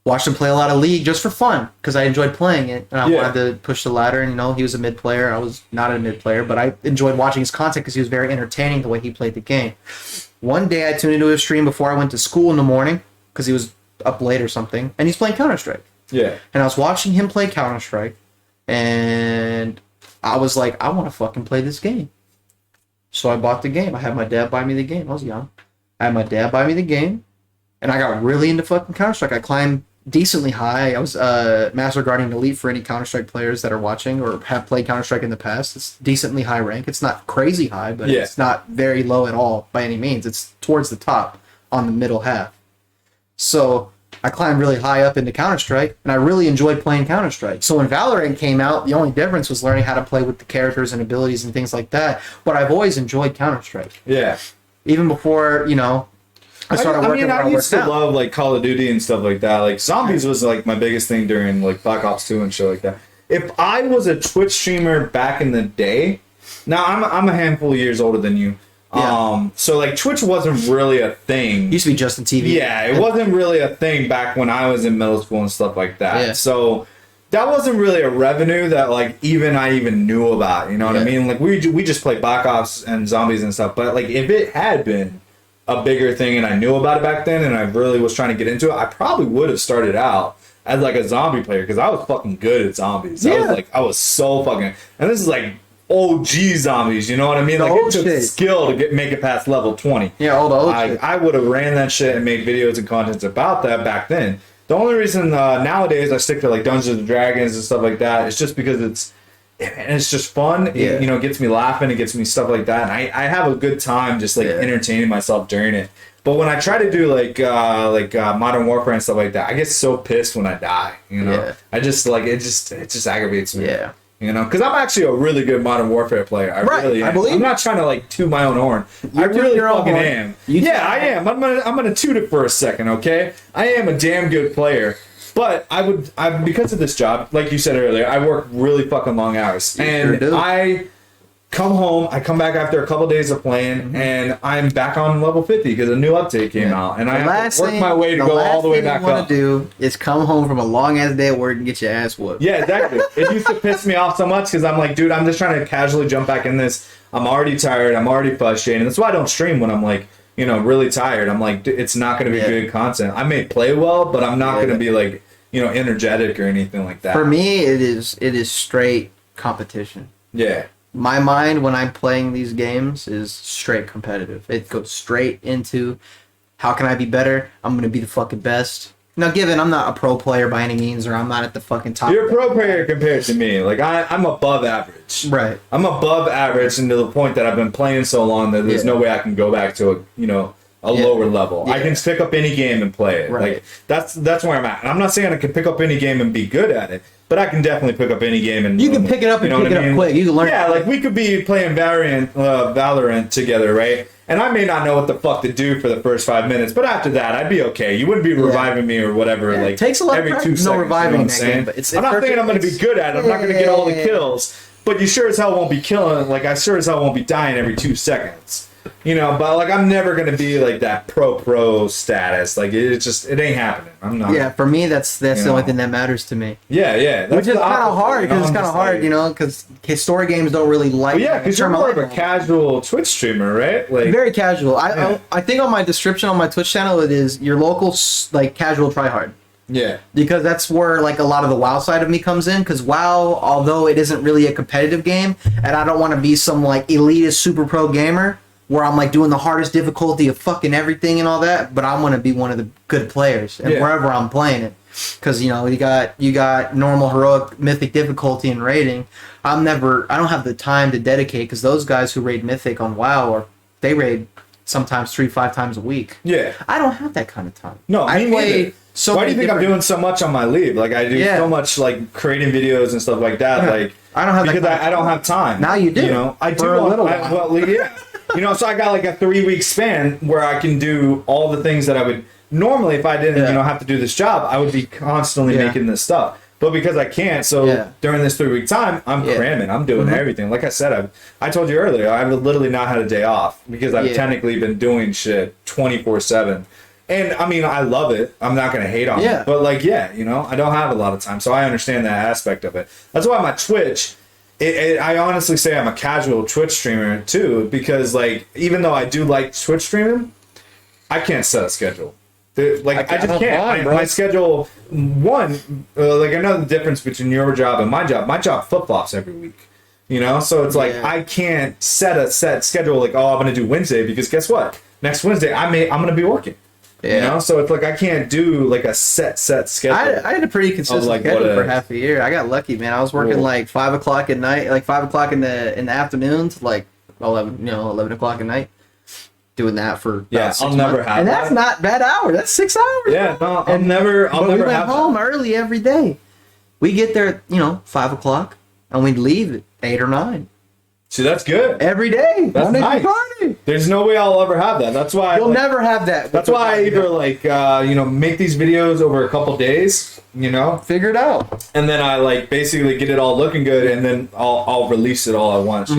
Speaker 2: watched him play a lot of League just for fun, because I enjoyed playing it. And I wanted to push the ladder, and, he was a mid player. I was not a mid player, but I enjoyed watching his content because he was very entertaining the way he played the game. One day I tuned into his stream before I went to school in the morning, because he was up late or something, and he's playing Counter-Strike.
Speaker 1: Yeah.
Speaker 2: And I was watching him play Counter-Strike, and I was like, I want to fucking play this game. So I bought the game. I had my dad buy me the game. I was young. I had my dad buy me the game, and I got really into fucking Counter-Strike. I climbed decently high. I was Master Guardian Elite for any Counter-Strike players that are watching or have played Counter-Strike in the past. It's decently high rank. It's not crazy high, but it's not very low at all by any means. It's towards the top on the middle half. So I climbed really high up into Counter-Strike, and I really enjoyed playing Counter-Strike. So when Valorant came out, the only difference was learning how to play with the characters and abilities and things like that. But I've always enjoyed Counter-Strike.
Speaker 1: Yeah.
Speaker 2: Even before, I started working where I
Speaker 1: used
Speaker 2: work
Speaker 1: to
Speaker 2: now.
Speaker 1: love like Call of Duty and stuff like that. Like Zombies was like my biggest thing during like Black Ops 2 and shit like that. If I was a Twitch streamer back in the day, now I'm a handful of years older than you.
Speaker 2: Yeah.
Speaker 1: So like Twitch wasn't really a thing.
Speaker 2: It used to be Justin TV.
Speaker 1: Yeah, it wasn't really a thing back when I was in middle school and stuff like that.
Speaker 2: Yeah.
Speaker 1: So that wasn't really a revenue that like I even knew about. You know what I mean? Like we just played Black Ops and Zombies and stuff. But like if it had been a bigger thing and I knew about it back then and I really was trying to get into it, I probably would have started out as like a zombie player because I was fucking good at zombies. I was so fucking, and this is like OG zombies, you know what I mean?
Speaker 2: The
Speaker 1: like
Speaker 2: old
Speaker 1: it took
Speaker 2: shit.
Speaker 1: skill to make it past level 20.
Speaker 2: Yeah, all the old shit.
Speaker 1: I would have ran that shit and made videos and contents about that back then. The only reason nowadays I stick to like Dungeons and Dragons and stuff like that is just because it's just fun. It, gets me laughing. It gets me stuff like that. And I have a good time just like entertaining myself during it. But when I try to do like Modern Warfare and stuff like that, I get so pissed when I die. I just like it just aggravates me.
Speaker 2: Yeah.
Speaker 1: Because I'm actually a really good Modern Warfare player. I really am. I'm not trying to like toot my own horn. I really fucking am. I am. I'm gonna toot it for a second, okay? I am a damn good player. But I because of this job, like you said earlier, I work really fucking long hours. And I come home, I come back after a couple days of playing, and I'm back on level 50 because a new update came out. And I have to work my way to go all the way back up.
Speaker 2: The last thing you want to do is come home from a long ass day at work and get your ass whooped.
Speaker 1: Yeah, exactly. It used to piss me off so much because I'm like, dude, I'm just trying to casually jump back in this. I'm already tired. I'm already frustrated. That's why I don't stream when I'm like, really tired. I'm like, it's not going to be good content. I may play well, but I'm not going to be like, energetic or anything like that.
Speaker 2: For me, it is straight competition.
Speaker 1: Yeah.
Speaker 2: My mind when I'm playing these games is straight competitive. It goes straight into how can I be better? I'm going to be the fucking best. Now, given I'm not a pro player by any means, or I'm not at the fucking top.
Speaker 1: You're a pro player compared to me. Like, I'm above average.
Speaker 2: Right.
Speaker 1: I'm above average, and to the point that I've been playing so long that there's no way I can go back to a lower level. I can pick up any game and play it.
Speaker 2: Right.
Speaker 1: Like that's where I'm at. And I'm not saying I can pick up any game and be good at it, but I can definitely pick up any game and
Speaker 2: you can pick it up and pick it up quick. You can learn.
Speaker 1: Yeah, like we could be playing Valorant together, right? And I may not know what the fuck to do for the first 5 minutes, but after that, I'd be okay. You wouldn't be reviving me or whatever.
Speaker 2: Yeah,
Speaker 1: like
Speaker 2: it takes a lot
Speaker 1: every
Speaker 2: of
Speaker 1: 2
Speaker 2: practice.
Speaker 1: seconds.
Speaker 2: No reviving
Speaker 1: you know what I'm saying?
Speaker 2: but it's
Speaker 1: I'm not saying I'm going to be good at it. I'm not going to get all the kills, but you sure as hell won't be killing. Like I sure as hell won't be dying every 2 seconds. But like I'm never gonna be like that pro status. Like it ain't happening. I'm not.
Speaker 2: Yeah, for me that's the only thing that matters to me.
Speaker 1: Yeah.
Speaker 2: Which is kind of hard because it's kind of hard, because story games don't really like.
Speaker 1: Well, yeah, because you're more of a casual Twitch streamer, right? Like
Speaker 2: very casual. I think on my description on my Twitch channel it is your local like casual tryhard.
Speaker 1: Yeah.
Speaker 2: Because that's where like a lot of the WoW side of me comes in. Because WoW, although it isn't really a competitive game, and I don't want to be some like elitist super pro gamer where I'm like doing the hardest difficulty of fucking everything and all that, but I want to be one of the good players and wherever I'm playing it. Because you got normal, heroic, mythic difficulty and raiding. I don't have the time to dedicate because those guys who raid mythic on WoW they raid sometimes 3-5 times a week.
Speaker 1: Yeah.
Speaker 2: I don't have that kind of time.
Speaker 1: No,
Speaker 2: I play so.
Speaker 1: Why do you think I'm doing so much on my leave? Like I do so much like creating videos and stuff like that. Like
Speaker 2: I don't have
Speaker 1: because I don't have time.
Speaker 2: Now you do.
Speaker 1: I do
Speaker 2: for a little while.
Speaker 1: Well, yeah. So I got like a 3-week span where I can do all the things that normally if I didn't,
Speaker 2: Yeah.
Speaker 1: have to do this job, I would be constantly
Speaker 2: Yeah.
Speaker 1: making this stuff. But because I can't, so
Speaker 2: Yeah.
Speaker 1: during this 3-week time, I'm
Speaker 2: Yeah.
Speaker 1: cramming. I'm doing everything. Like I said, I told you earlier, I've literally not had a day off because I've
Speaker 2: Yeah.
Speaker 1: technically been doing shit 24/7. And I mean, I love it. I'm not gonna hate on
Speaker 2: Yeah.
Speaker 1: it. But like, yeah, I don't have a lot of time, so I understand that aspect of it. That's why my Twitch. I honestly say I'm a casual Twitch streamer too, because like even though I do like Twitch streaming, I can't set a schedule. Like I just can't. My schedule, like I know the difference between your job and my job. My job flip flops every week, So it's like
Speaker 2: Yeah.
Speaker 1: I can't set a set schedule. Like I'm gonna do Wednesday because guess what? Next Wednesday I'm gonna be working.
Speaker 2: Yeah.
Speaker 1: So it's like I can't do like a set schedule.
Speaker 2: I had a pretty consistent
Speaker 1: like,
Speaker 2: schedule
Speaker 1: what
Speaker 2: for
Speaker 1: a-
Speaker 2: half a year. I got lucky, man. I was working
Speaker 1: Cool.
Speaker 2: like 5 o'clock at night, like 5 o'clock in the afternoons, like 11 o'clock at night. Doing that for about
Speaker 1: Yeah,
Speaker 2: 6
Speaker 1: I'll never
Speaker 2: months.
Speaker 1: have
Speaker 2: And that's
Speaker 1: that.
Speaker 2: not bad hours. That's 6 hours.
Speaker 1: Yeah, no, I'll
Speaker 2: But
Speaker 1: never
Speaker 2: we went
Speaker 1: have
Speaker 2: home
Speaker 1: that.
Speaker 2: early every day. We get there, 5 o'clock, and we'd leave at 8 or 9
Speaker 1: See, that's good.
Speaker 2: every day.
Speaker 1: That's
Speaker 2: Monday
Speaker 1: nice.
Speaker 2: through Friday.
Speaker 1: There's no way I'll ever have that. That's why
Speaker 2: You'll never have that.
Speaker 1: That's why I either like make these videos over a couple days,
Speaker 2: figure it out.
Speaker 1: and then I like basically get it all looking good, and then I'll release it all at once.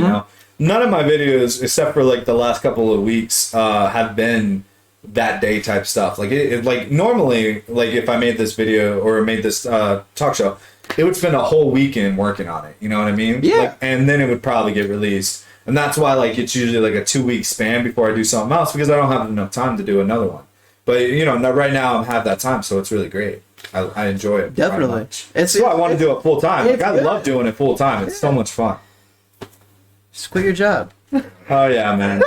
Speaker 1: None of my videos, except for like the last couple of weeks, have been that day type stuff. Like like normally, like if I made this video or made this talk show, it would spend a whole weekend working on it. You know what I mean?
Speaker 2: Yeah.
Speaker 1: Like, and then it would probably get released. And that's why like it's usually like a 2-week span before I do something else because I don't have enough time to do another one. But right now I have that time, so it's really great. I enjoy it. very
Speaker 2: Definitely.
Speaker 1: much. That's why I want to do it full time. Like
Speaker 2: it's
Speaker 1: I
Speaker 2: good.
Speaker 1: love doing it full time. It's so much fun.
Speaker 2: Just quit your job.
Speaker 1: Oh yeah, man.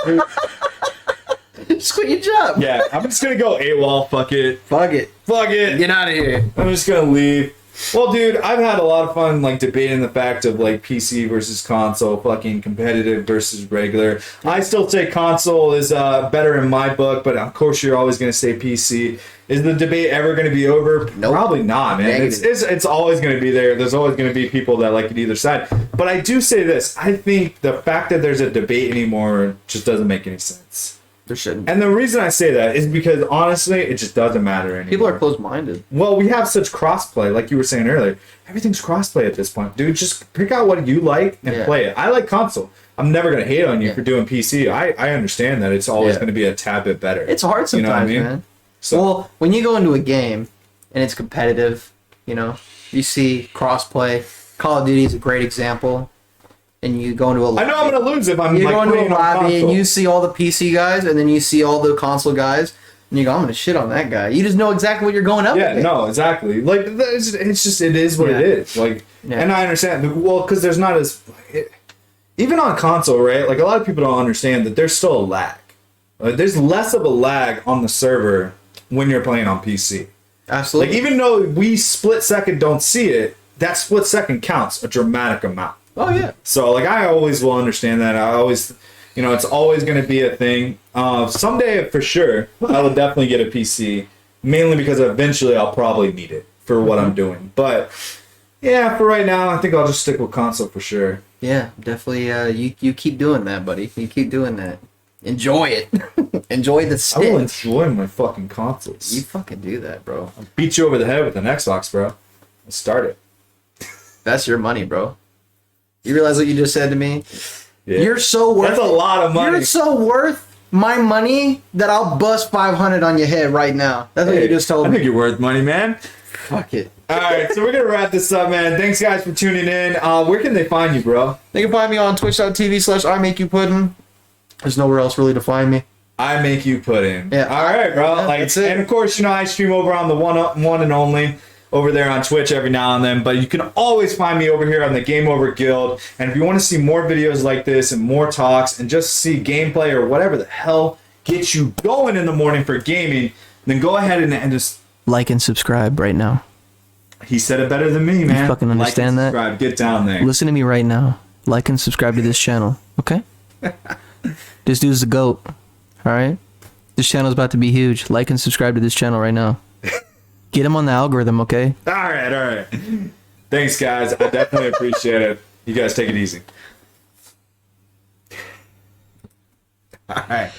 Speaker 2: Just quit your job.
Speaker 1: Yeah, I'm just gonna go AWOL. Fuck it.
Speaker 2: Fuck it.
Speaker 1: Fuck it.
Speaker 2: Get out of here.
Speaker 1: I'm just gonna leave. Well, dude, I've had a lot of fun like debating the fact of like PC versus console, fucking competitive versus regular. I still say console is better in my book, but of course you're always gonna say PC. Is the debate ever gonna be over?
Speaker 2: Nope.
Speaker 1: Probably not, man. It's always gonna be there. There's always gonna be people that like it either side. But I do say this: I think the fact that there's a debate anymore just doesn't make any sense.
Speaker 2: There shouldn't.
Speaker 1: And the reason I say that is because honestly, it just doesn't matter anymore.
Speaker 2: People are closed-minded.
Speaker 1: Well, we have such crossplay, like you were saying earlier. Everything's crossplay at this point, dude. Just pick out what you like and
Speaker 2: Yeah.
Speaker 1: play it. I like console. I'm never gonna hate on you
Speaker 2: Yeah.
Speaker 1: for doing PC. I understand that it's always
Speaker 2: Yeah.
Speaker 1: gonna be a tad bit better.
Speaker 2: It's hard sometimes,
Speaker 1: You know what I mean?
Speaker 2: man.
Speaker 1: So
Speaker 2: Well, when you go into a game and it's competitive, you see crossplay. Call of Duty is a great example. And you go into a lobby.
Speaker 1: I know I'm gonna lose if I'm
Speaker 2: You
Speaker 1: like
Speaker 2: go into a
Speaker 1: playing on
Speaker 2: lobby and
Speaker 1: console.
Speaker 2: you see all the PC guys, and then you see all the console guys, and you go, "I'm gonna shit on that guy." You just know exactly what you're going up
Speaker 1: Yeah,
Speaker 2: against.
Speaker 1: no, exactly. Like it's just it is what it
Speaker 2: Yeah.
Speaker 1: is. Like,
Speaker 2: Yeah.
Speaker 1: and I understand. Well, because there's not as even on console, right? Like a lot of people don't understand that there's still a lag. There's less of a lag on the server when you're playing on PC.
Speaker 2: Absolutely.
Speaker 1: Like even though we split second don't see it, that split second counts a dramatic amount.
Speaker 2: oh yeah.
Speaker 1: So like I always will understand that. I always, it's always going to be a thing. Someday for sure, I will definitely get a PC, mainly because eventually I'll probably need it for what I'm doing. But yeah, for right now, I think I'll just stick with console for sure.
Speaker 2: Yeah, definitely. You keep doing that, buddy. You keep doing that. Enjoy it. Enjoy the
Speaker 1: I will
Speaker 2: stitch.
Speaker 1: enjoy my fucking consoles.
Speaker 2: You fucking do that, bro.
Speaker 1: Beat you over the head with an Xbox, bro. Let's start it.
Speaker 2: That's your money, bro. You realize what you just said to me?
Speaker 1: Yeah.
Speaker 2: You're so worth.
Speaker 1: That's a lot of money.
Speaker 2: You're so worth my money that I'll bust 500 on your head right now. That's what
Speaker 1: Hey,
Speaker 2: you just told
Speaker 1: I
Speaker 2: me.
Speaker 1: think you're worth money, man.
Speaker 2: Fuck it.
Speaker 1: All right, so we're gonna wrap this up, man. Thanks, guys, for tuning in. Where can they find you, bro?
Speaker 2: They can find me on twitch.tv/IMakeYouPuddin. There's nowhere else really to find me.
Speaker 1: I make you put in.
Speaker 2: Yeah.
Speaker 1: All right, bro.
Speaker 2: Yeah, that's it.
Speaker 1: And of course, I stream over on the one and only over there on Twitch every now and then. But you can always find me over here on the Game Over Guild. And if you want to see more videos like this and more talks and just see gameplay or whatever the hell gets you going in the morning for gaming, then go ahead and just.
Speaker 2: Like and subscribe right now.
Speaker 1: He said it better than me, man.
Speaker 2: fucking understand
Speaker 1: like and
Speaker 2: that?
Speaker 1: subscribe. Get down there.
Speaker 2: Listen to me right now. Like and subscribe to this channel, okay? This dude's the GOAT, alright? This channel's about to be huge. Like and subscribe to this channel right now. Get him on the algorithm, okay?
Speaker 1: All right. Thanks, guys. I definitely appreciate it. You guys take it easy. All right.